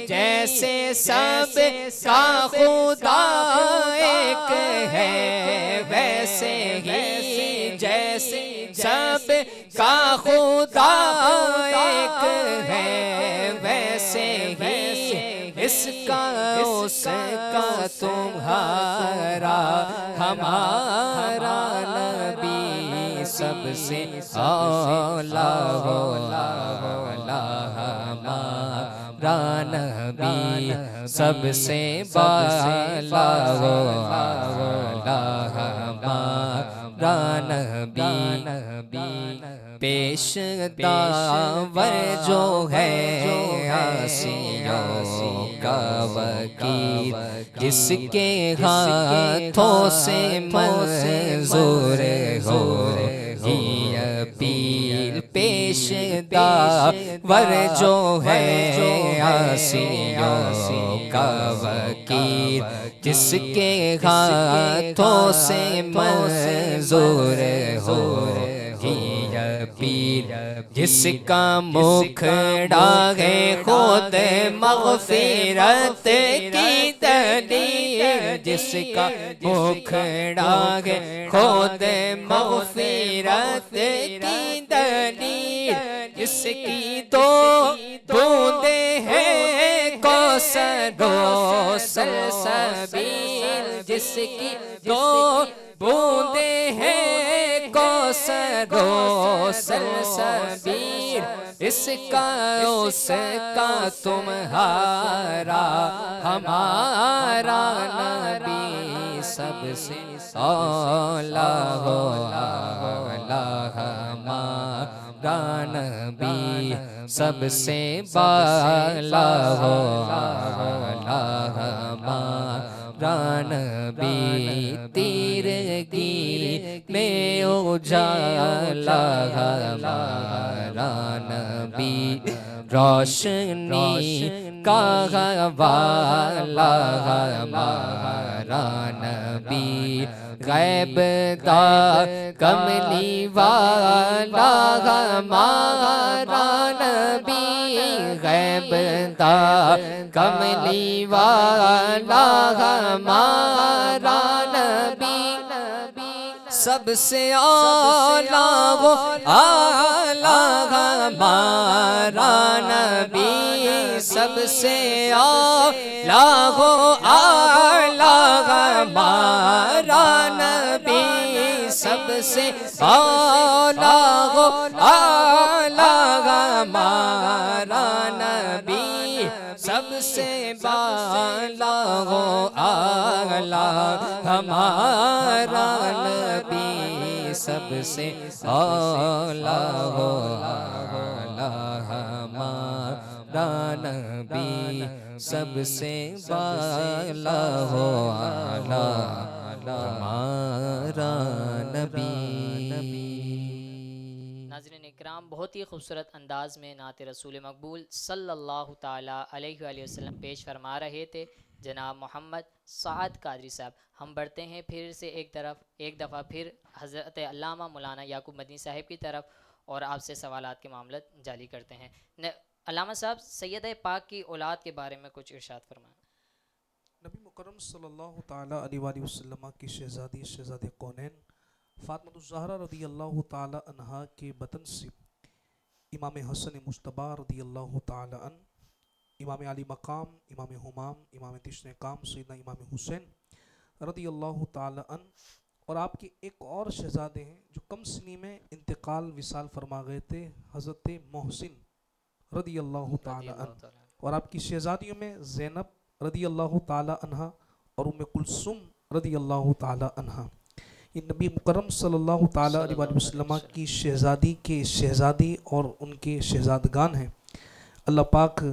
جیسے سب کا خدا ایک ہے ویسے ہی جیسے سب کا خدا ایک ہے ویسے ہی اس کا اس کا تمہارا ہمارا نبی سب سے اولا ہمارا نبی سب سے بالا ہمارا نبی پیش داور جو ہے آسیوں کا وکیل جس کے ہاتھوں سے منظور ہو یہ اپیل پیش داور جو ہے آسیوں کا وکیل جس کے ہاتھوں سے منظور ہو پیر جس کا مکھڑا ہے خود مغفرت کی دلیل جس کا مکھڑا ہے خود مغفرت کی دلیل جس کی دو بوندیں ہیں کوثر و سلسبیل جس کی دو بوندیں ہیں کوثر و سلسبیل اس کا اس کا تمہارا ہمارا نبی سب سے اولا ہمارا نبی سب سے بالا ہمارا نبی تیرگی میں اجالا ہمارا نبی روشنی کا والا ہمارا نبی غیب دار کملی والا ہمارا نبی غیب دار کملی والا ہمارا نبی سب سے اعلیٰ وہ اعلیٰ ہمارا نبی سب سے اعلیٰ وہ اعلیٰ ہمارا نبی سب سے اعلیٰ وہ اعلیٰ ہمارا نبی سب سے بالا وہ اعلیٰ ہمارا نبی سب سے اعلیٰ وہ اعلیٰ ہمارا نبی سب سے بالا وہ اعلیٰ ہمارا نبی ناظرین اکرام بہت ہی خوبصورت انداز میں نعت رسول مقبول صلی اللہ تعالیٰ علیہ وآلہ وسلم پیش فرما رہے تھے جناب محمد سعد قادری صاحب. ہم بڑھتے ہیں پھر سے ایک دفعہ پھر حضرت علامہ مولانا یعقوب مدنی صاحب کی طرف اور آپ سے سوالات کے معاملات جاری کرتے ہیں. علامہ صاحب سید پاک کی اولاد کے بارے میں کچھ ارشاد فرمائیں. نبی مکرم صلی اللہ تعالیٰ علیہ وآلہ وسلم کی شہزادی شہزاد کونین فاطمہ الزہرا رضی اللہ تعالیٰ عنہا کے بطن سے امام حسن مجتبی رضی اللہ تعالیٰ عنہ، امام علی مقام، امام حمام، امام تشن کام سیدنا امام حسین رضی اللہ تعالیٰ عنہ، اور آپ کے ایک اور شہزادے ہیں جو کم سنی میں انتقال وصال فرما گئے تھے، حضرت محسن رضی اللہ تعالیٰ عنہ، اور آپ کی شہزادیوں میں زینب رضی اللہ تعالیٰ عنہ اور ام کلثوم رضی اللہ تعالیٰ عنہ. یہ نبی مکرم صلی اللہ تعالیٰ علیہ وسلم کی شہزادی کے شہزادی اور ان کے شہزادگان ہیں. اللہ پاک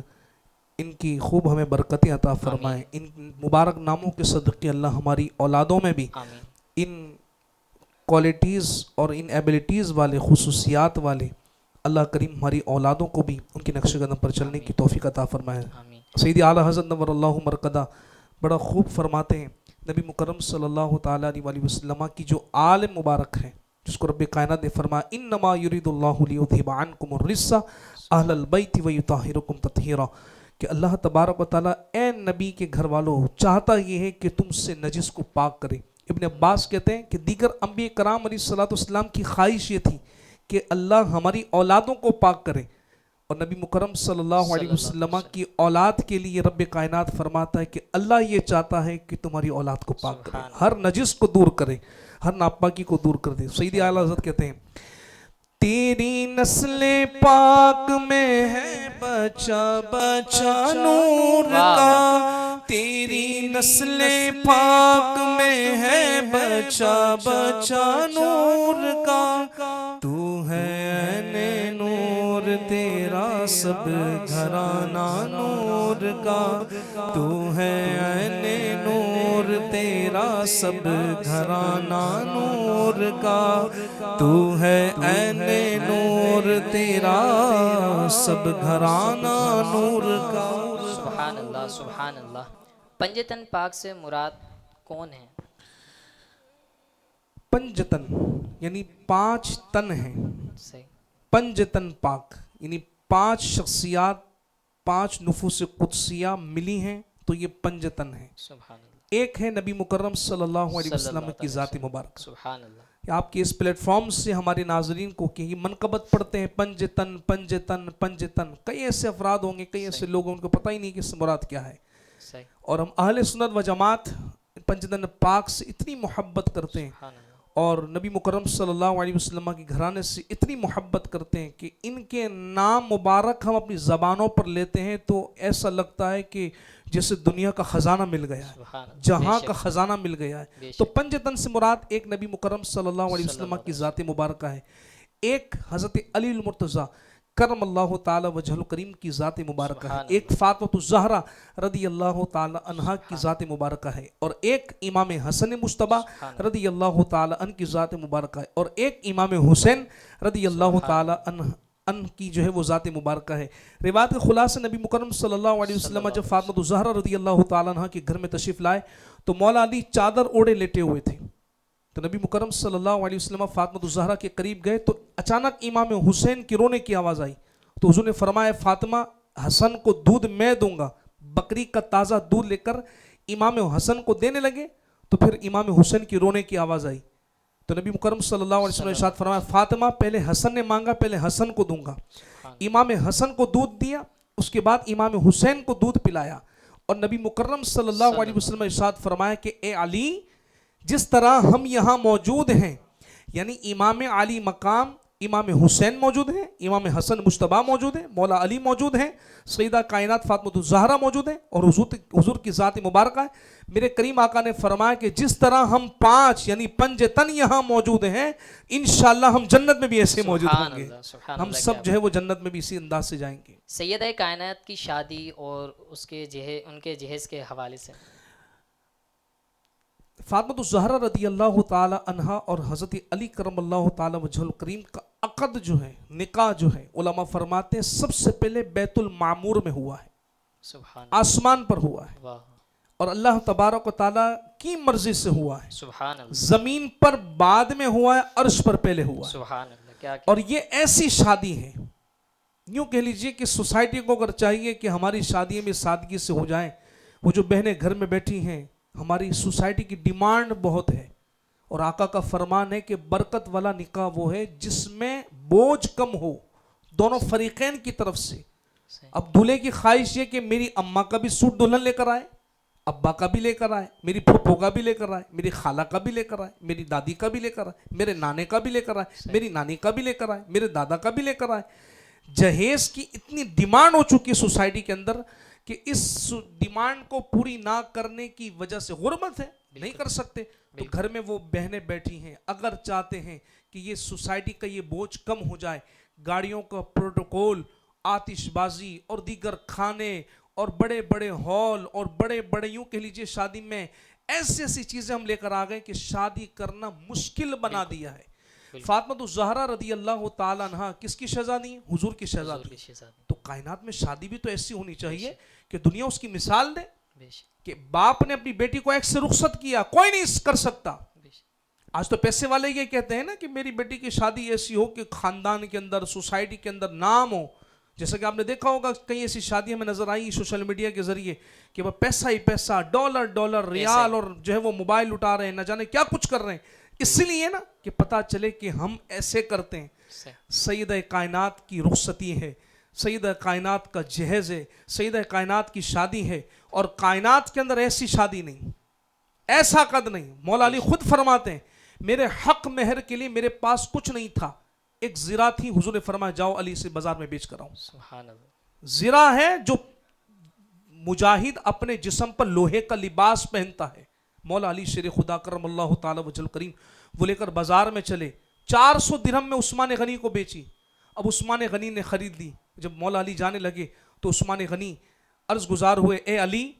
ان کی خوب ہمیں برکتیں عطا فرمائیں. ان مبارک ناموں کے صدقے اللہ ہماری اولادوں میں بھی آمین. ان کوالٹیز اور ان ایبلٹیز والے خصوصیات والے اللہ کریم ہماری اولادوں کو بھی ان کی نقش قدم پر چلنے کی توفیق عطا فرمائے. آمین. سیدی اعلیٰ حضرت نور اللہ مرقدہ بڑا خوب فرماتے ہیں نبی مکرم صلی اللہ تعالیٰ علیہ وسلم کی جو آل مبارک ہے جس کو رب کائنات نے فرمایا انما یرید اللہ لیذھب عنکم الرجس اہل البیت ویطہرکم تطہیرا کہ اللہ تبارک و تعالیٰ اے نبی کے گھر والوں چاہتا یہ ہے کہ تم سے نجس کو پاک کرے. ابن عباس کہتے ہیں کہ دیگر انبیاء کرام علیہ السلام کی خواہش یہ تھی کہ اللہ ہماری اولادوں کو پاک کرے اور نبی مکرم صلی اللہ علیہ وسلم کی اولاد کے لیے رب کائنات فرماتا ہے کہ اللہ یہ چاہتا ہے کہ تمہاری اولاد کو پاک کرے, ہر نجس کو دور کرے, ہر ناپاکی کو دور کر دے. سیدی اعلیٰ حضرت کہتے ہیں تیری نسل پاک میں ہے بچا بچا نور کا, تیری نسل پاک میں ہے بچا بچا نور کا, تو ہے عین نور تیرا سب گھرانہ نور کا, تو ہے عین نور تیرا سب گھرانہ نور کا, تو ہے عین نور تیرا سب گھرانہ نور کا. سبحان اللہ سبحان اللہ. پنجتن پاک سے مراد کون ہے؟ پنجتن یعنی 5 تن ہیں. صحیح. پنجتن پاک یعنی 5 شخصیات 5 نفوس قدسیہ ملی ہیں تو یہ پنجتن ہیں. سبحان اللہ. ایک ہے نبی مکرم صلی اللہ علیہ وسلم کی ذات مبارک. سبحان اللہ. آپ کے اس پلیٹ فارم سے ہمارے ناظرین کو کہ یہ منقبت پڑھتے ہیں پنجتن پنجتن پنجتن, کئی ایسے افراد ہوں گے, کئی ایسے لوگ ان کو پتہ ہی نہیں کہ اس سے مراد کیا ہے. صحیح. اور ہم اہل سنت و جماعت پنجتن پاک سے اتنی محبت کرتے ہیں اور نبی مکرم صلی اللہ علیہ وسلم کے گھرانے سے اتنی محبت کرتے ہیں کہ ان کے نام مبارک ہم اپنی زبانوں پر لیتے ہیں تو ایسا لگتا ہے کہ جیسے دنیا کا خزانہ مل گیا ہے, جہاں کا خزانہ مل گیا ہے. تو پنجتن سے مراد ایک نبی مکرم صلی اللہ علیہ وسلم کی ذات مبارکہ ہے, ایک حضرت علی المرتضیٰ کرم اللہ تعالی وجہ الکریم کی ذات مبارکہ ہے, ایک فاطمہ الزہرا رضی اللہ تعالی عنہا کی ذات مبارکہ ہے, اور ایک امام حسن مجتبیٰ رضی اللہ تعالی عنہ کی ذات مبارکہ ہے, اور ایک امام حسین رضی اللہ تعالی عنہ کی جو ہے وہ ذات مبارکہ ہے. روایت کے خلاصہ نبی مکرم صلی اللہ علیہ وسلم جب فاطمہ الزہرا رضی اللہ تعالی عنہ کے گھر میں تشریف لائے تو مولا علی چادر اوڑے لیٹے ہوئے تھے. تو نبی مکرم صلی اللہ علیہ وسلم فاطمہ الزہرا کے قریب گئے تو اچانک امام حسین کی رونے کی آواز آئی. تو حضور نے فرمایا فاطمہ حسن کو دودھ میں دوں گا. بکری کا تازہ دودھ لے کر امام حسن کو دینے لگے تو پھر امام حسین کی رونے کی آواز آئی. تو نبی مکرم صلی اللہ علیہ وسلم نے ارشاد فرمایا فاطمہ پہلے حسن نے مانگا, پہلے حسن کو دوں گا. امام حسن کو دودھ دیا, اس کے بعد امام حسین کو دودھ پلایا, اور نبی مکرم صلی اللہ علیہ وسلم نے ارشاد فرمایا کہ اے علی جس طرح ہم یہاں موجود ہیں یعنی امام علی مقام امام حسین موجود ہیں, امام حسن مجتبیٰ موجود ہیں, مولا علی موجود ہیں, سیدہ کائنات فاطمہ الزہرا موجود ہیں, اور حضور کی ذات مبارکہ ہے. میرے کریم آقا نے فرمایا کہ جس طرح ہم 5 یعنی پنجتن یہاں موجود ہیں انشاءاللہ ہم جنت میں بھی ایسے موجود ہوں گے. ہم سب جو ہے وہ جنت میں بھی اسی انداز سے جائیں گے. سیدہ کائنات کی شادی اور اس کے ان کے جہیز کے حوالے سے فاطمہ الزہرا رضی اللہ تعالی عنہا اور حضرت علی کرم اللہ تعالی وجہ الکریم کا عقد جو ہے, نکاح جو ہے, علماء فرماتے ہیں سب سے پہلے بیت المعمور میں ہوا ہے, سبحان آسمان پر ہوا ہے, واہ, اور اللہ تبارک و تعالی کی مرضی سے ہوا ہے. سبحان اللہ. زمین پر بعد میں ہوا ہے, عرش پر پہلے ہوا ہے. سبحان اللہ. کیا اور یہ ایسی شادی ہے, یوں کہہ لیجئے کہ سوسائٹی کو اگر چاہیے کہ ہماری شادی میں سادگی سے ہو جائیں, وہ جو بہنیں گھر میں بیٹھی ہیں, ہماری سوسائٹی کی ڈیمانڈ بہت ہے, اور آقا کا فرمان ہے کہ برکت والا نکاح وہ ہے جس میں بوجھ کم ہو دونوں فریقین کی طرف سے. اب دولہے کی خواہش یہ کہ میری اماں کا بھی سوٹ دلہن لے کر آئے, ابا کا بھی لے کر آئے, میری پھپھو کا بھی لے کر آئے, میری خالہ کا بھی لے کر آئے, میری دادی کا بھی لے کر آئے, میرے نانے کا بھی لے کر آئے, میری نانی کا بھی لے کر آئے, میرے دادا کا بھی لے کر آئے. جہیز کی اتنی ڈیمانڈ ہو چکی ہے سوسائٹی کے اندر کہ اس ڈیمانڈ کو پوری نہ کرنے کی وجہ سے غربت ہے, نہیں کر سکتے. تو گھر میں وہ بہنیں بیٹھی ہیں, اگر چاہتے ہیں کہ یہ سوسائٹی کا یہ بوجھ کم ہو جائے, گاڑیوں کا پروٹوکول, آتش بازی اور دیگر کھانے اور بڑے بڑے ہال اور بڑے بڑے یوں کہہ لیجئے شادی میں ایسی ایسی چیزیں ہم لے کر آ گئے کہ شادی کرنا مشکل بنا دیا ہے۔ فاطمہ الزہرا رضی اللہ تعالیٰ عنہ کس کی شہزادی ہیں؟ حضور کی شہزادی۔ تو کائنات میں شادی بھی تو ایسی ہونی چاہیے کہ دنیا اس کی مثال دے کہ باپ نے اپنی بیٹی کو ایک سے رخصت کیا، کوئی نہیں کر سکتا۔ آج تو پیسے والے یہ کہتے ہیں نا کہ میری بیٹی کی شادی ایسی ہو کہ خاندان کے اندر، سوسائٹی کے اندر نام ہو۔ جیسا کہ آپ نے دیکھا ہوگا کئی ایسی شادیاں میں نظر آئی سوشل میڈیا کے ذریعے کہ وہ پیسہ ہی پیسہ، ڈالر ریال اور جو ہے وہ موبائل اٹھا رہے ہیں، نہ جانے کیا کچھ کر رہے ہیں، اس لیے نا کہ پتہ چلے کہ ہم ایسے کرتے ہیں۔ سیدہ کائنات کی رخصتی ہے، سیدہ کائنات کا جہیز ہے، سیدہ کائنات کی شادی ہے، اور کائنات کے اندر ایسی شادی نہیں، ایسا قد نہیں۔ مولا علی خود فرماتے ہیں میرے حق مہر کے لیے میرے پاس کچھ نہیں تھا، ایک زرہ تھی، حضور نے فرمایا جاؤ علی سے بازار میں بیچ کر آؤں۔ سبحان اللہ۔ زرہ ہے جو مجاہد اپنے جسم پر لوہے کا لباس پہنتا ہے۔ مولا علی شیر خدا کرم اللہ تعالی وجل کریم وہ لے کر بازار میں چلے، 400 درہم میں عثمان غنی کو بیچی۔ اب عثمان غنی نے خرید لی۔ جب مولا علی جانے لگے تو عثمان غنی عرض گزار ہوئے، اے علی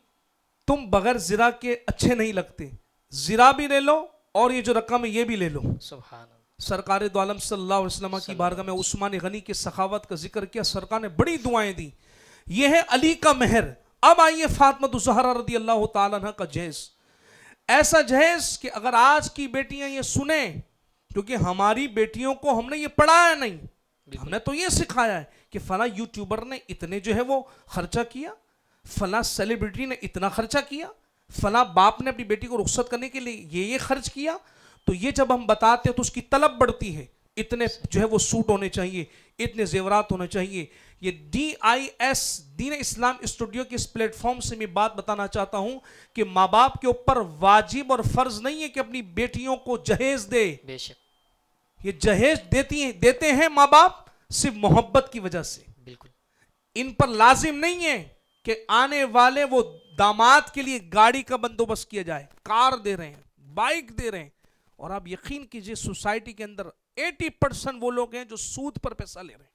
تم بغیر زرہ کے اچھے نہیں لگتے، زرہ بھی لے لو اور یہ جو رقم ہے یہ بھی لے لو۔ سبحان اللہ۔ سرکار دو عالم صلی اللہ علیہ وسلم کی بارگاہ میں عثمان غنی کے سخاوت کا ذکر کیا، سرکار نے بڑی دعائیں دی۔ یہ ہے علی کا مہر۔ اب آئیے فاطمہ الزہرا رضی اللہ تعالیٰ عنہ کا جہیز، ایسا جہیز کہ اگر آج کی بیٹیاں یہ سنیں، کیونکہ ہماری بیٹیوں کو ہم نے یہ پڑھایا نہیں، ہم نے تو یہ سکھایا ہے کہ فلاں یوٹیوبر نے اتنے جو ہے وہ خرچہ کیا، فلاں سیلیبریٹی نے اتنا خرچہ کیا، فلاں باپ نے اپنی بیٹی کو رخصت کرنے کے لیے یہ خرچ کیا۔ تو یہ جب ہم بتاتے ہیں تو اس کی طلب بڑھتی ہے، اتنے جو ہے وہ سوٹ ہونے چاہیے، اتنے زیورات ہونے چاہیے۔ یہ DIS دین اسلام اسٹوڈیو کے اس پلیٹ فارم سے میں بات بتانا چاہتا ہوں کہ ماں باپ کے اوپر واجب اور فرض نہیں ہے کہ اپنی بیٹیوں کو جہیز دے۔ بے شک یہ جہیز دیتے ہیں ماں باپ صرف محبت کی وجہ سے۔ بالکل۔ ان پر لازم نہیں ہے کہ آنے والے وہ داماد کے لیے گاڑی کا بندوبست کیا جائے، کار دے رہے ہیں، بائک دے رہے ہیں۔ اور آپ یقین کیجئے سوسائٹی کے اندر 80% وہ لوگ ہیں جو سود پر پیسہ لے رہے ہیں،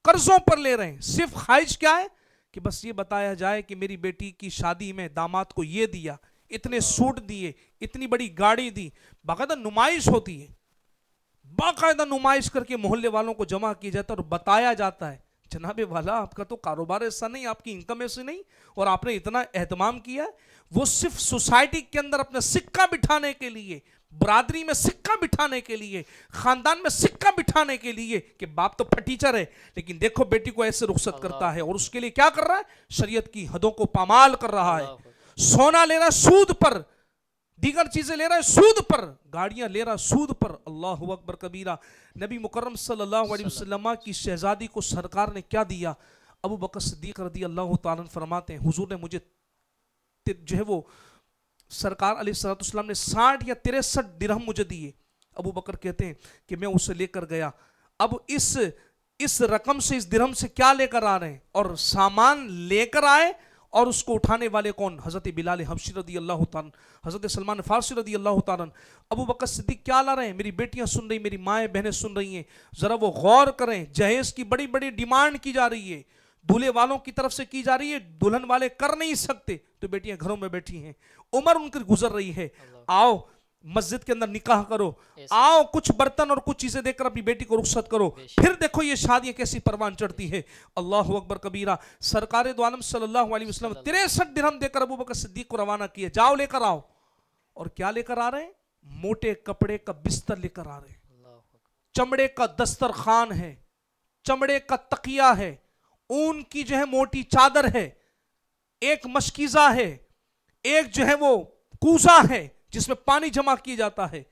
قرضوں پر لے رہے ہیں۔ صرف خواہش کیا ہے کہ بس یہ بتایا جائے کہ میری بیٹی کی شادی میں داماد کو یہ دیا، اتنے سوٹ دیے، اتنی بڑی گاڑی دی۔ باقاعدہ نمائش ہوتی ہے، باقاعدہ نمائش کر کے محلے والوں کو جمع کیا جاتا ہے اور بتایا جاتا ہے جناب والا آپ کا تو کاروبار ایسا نہیں، آپ کی انکم ایسی نہیں، اور آپ نے اتنا اہتمام کیا ہے۔ وہ صرف سوسائٹی کے اندر اپنا سکہ بٹھانے کے لیے، برادری میں سکہ بٹھانے کے لیے، خاندان میں سکہ بٹھانے کے لیے کہ باپ تو پھٹیچر ہے لیکن دیکھو بیٹی کو ایسے رخصت کرتا ہے، اور اس کے لیے کیا کر رہا ہے؟ شریعت کی حدوں کو پامال کر رہا ہے۔ سونا لے رہا ہے سود پر، دیگر چیزیں لے رہا ہے سود پر، گاڑیاں لے رہا ہے سود پر۔ اللہ اکبر کبیرہ۔ نبی مکرم صلی اللہ علیہ وسلم کی شہزادی کو سرکار نے کیا دیا؟ ابو بکر صدیق رضی اللہ تعالیٰ عنہ فرماتے ہیں حضور نے مجھے جو ہے وہ سرکار علیہ السلام نے 60 یا 63 درہم مجھے دیے۔ ابو بکر کہتے ہیں کہ میں اسے لے کر گیا، اب اس رقم سے، اس درہم سے کیا لے کر آ رہے ہیں؟ اور سامان لے کر آئے، اور اس کو اٹھانے والے کون؟ حضرت بلال حبشی رضی اللہ تعالیٰ، حضرت سلمان فارسی رضی اللہ تعالیٰ۔ ابو بکر صدیق کیا لا رہے ہیں؟ میری بیٹیاں سن رہی، میری مائیں بہنیں سن رہی ہیں، ذرا وہ غور کریں۔ جہیز کی بڑی بڑی ڈیمانڈ کی جا رہی ہے، دولہے والوں کی طرف سے کی جا رہی ہے، دلہن والے کر نہیں سکتے تو بیٹیاں گھروں میں بیٹھی ہیں، عمر ان کی گزر رہی ہے، آؤ مسجد کے اندر نکاح کرو، آؤ کچھ برتن اور کچھ چیزیں دے کر اپنی بیٹی کو رخصت کرو، پھر دیکھو یہ شادیاں کیسی پروان چڑھتی ہے۔ اللہ اکبر کبیرہ۔ سرکار دو عالم صلی اللہ علیہ وسلم 63 درہم دے کر ابو بکر صدیق کو روانہ کیے، جاؤ لے کر آؤ۔ اور کیا لے کر آ رہے ہیں؟ موٹے کپڑے کا بستر لے کر آ رہے ہیں، چمڑے کا دسترخوان ہے، چمڑے کا تکیہ ہے، اون کی جو ہے موٹی چادر ہے، ایک مشکیزہ ہے، ایک جو ہے وہ کوزہ ہے جس میں پانی جمع کیا جاتا ہے،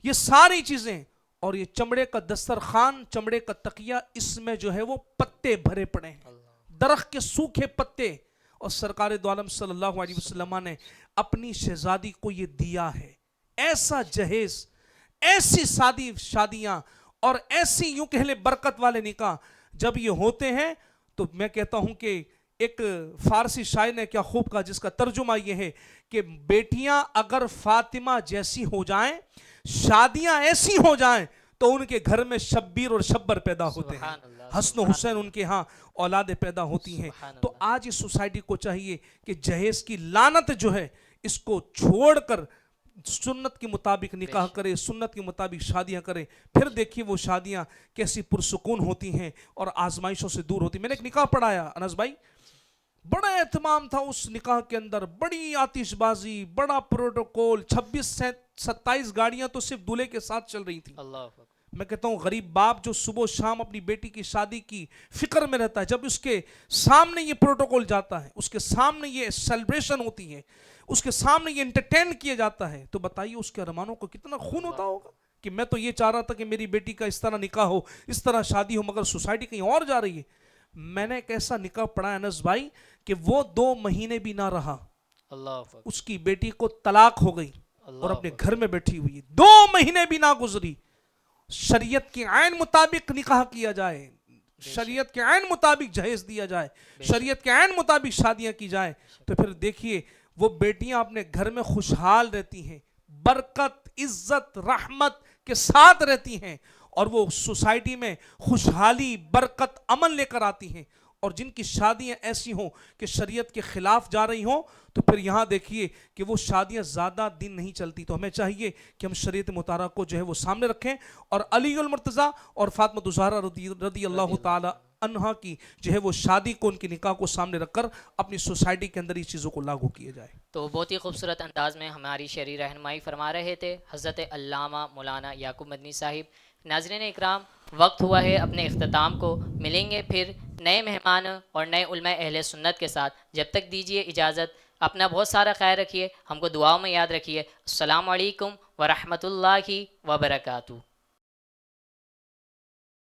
یہ ساری چیزیں، اور یہ چمڑے کا دسترخوان، چمڑے کا تکیہ، اس میں جو ہے وہ پتے بھرے پڑے ہیں، درخت کے سوکھے پتے۔ اور سرکار دو عالم صلی اللہ علیہ وسلم نے اپنی شہزادی کو یہ دیا ہے۔ ایسا جہیز، ایسی شادیاں اور ایسی یوں کہہ لیں برکت والے نکاح جب یہ ہوتے ہیں تو میں کہتا ہوں کہ ایک فارسی شاعر نے کیا خوب کہا جس کا ترجمہ یہ ہے کہ بیٹیاں اگر فاطمہ جیسی ہو جائیں، شادیاں ایسی ہو جائیں تو ان کے گھر میں شبیر اور شبر پیدا ہوتے ہیں، سبحان اللہ، حسن و حسین ان کے ہاں اولادیں پیدا ہوتی ہیں۔ سبحان تو آج اس سوسائٹی کو چاہیے کہ جہیز کی لعنت جو ہے اس کو چھوڑ کر سنت کے مطابق نکاح کرے، سنت کے مطابق شادیاں کرے، پھر دیکھیے وہ شادیاں کیسی پرسکون ہوتی ہیں اور آزمائشوں سے دور ہوتی ہیں۔ میں نے ایک نکاح پڑھایا انس بھائی، بڑا اہتمام تھا اس نکاح کے اندر، بڑی آتش بازی، بڑا پروٹوکول، 26-27 گاڑیاں تو صرف دولہے کے ساتھ چل رہی تھیں۔ اللہ اکبر۔ میں کہتا ہوں غریب باپ جو صبح و شام اپنی بیٹی کی شادی کی فکر میں رہتا ہے، جب اس کے سامنے یہ پروٹوکول جاتا ہے، اس کے سامنے یہ سیلیبریشن ہوتی ہے، اس کے سامنے یہ انٹرٹین کیا جاتا ہے، تو بتائیے اس کے ارمانوں کو کتنا خون ہوتا ہوگا کہ میں تو یہ چاہ رہا تھا کہ میری بیٹی کا اس طرح نکاح ہو، اس طرح شادی ہو، مگر سوسائٹی کہیں اور جا رہی ہے۔ میں نے ایک ایسا نکاح پڑھا انس بھائی کہ وہ 2 مہینے بھی نہ رہا، اللہ اکبر۔ اس کی بیٹی کو طلاق ہو گئی اور اپنے گھر میں بیٹھی ہوئی، 2 مہینے بھی نہ گزری۔ شریعت کے عین مطابق نکاح کیا جائے، شریعت کے عین مطابق جہیز دیا جائے، شریعت کے عین مطابق شادیاں کی جائیں، تو پھر دیکھیے وہ بیٹیاں اپنے گھر میں خوشحال رہتی ہیں، برکت، عزت، رحمت کے ساتھ رہتی ہیں، اور وہ سوسائٹی میں خوشحالی، برکت، امن لے کر آتی ہیں۔ اور جن کی شادیاں ایسی ہوں کہ شریعت کے خلاف جا رہی ہوں، تو پھر یہاں دیکھیے کہ وہ شادیاں زیادہ دن نہیں چلتی۔ تو ہمیں چاہیے کہ ہم شریعت مطہرہ کو جو ہے وہ سامنے رکھیں، اور علی المرتضیٰ اور فاطمہ الزہرا رضی اللہ تعالی عنہا کی جو ہے وہ شادی کو، ان کی نکاح کو سامنے رکھ کر اپنی سوسائٹی کے اندر اس چیزوں کو لاگو کیے جائے۔ تو بہت ہی خوبصورت انداز میں ہماری شرعی رہنمائی فرما رہے تھے حضرت علامہ مولانا یعقوب مدنی صاحب۔ ناظرین اکرام، وقت ہوا ہے اپنے اختتام کو، ملیں گے پھر نئے مہمان اور نئے علماء اہل سنت کے ساتھ۔ جب تک دیجیے اجازت، اپنا بہت سارا خیال رکھیے، ہم کو دعاؤں میں یاد رکھیے۔ السلام علیکم ورحمۃ اللہ وبرکاتہ۔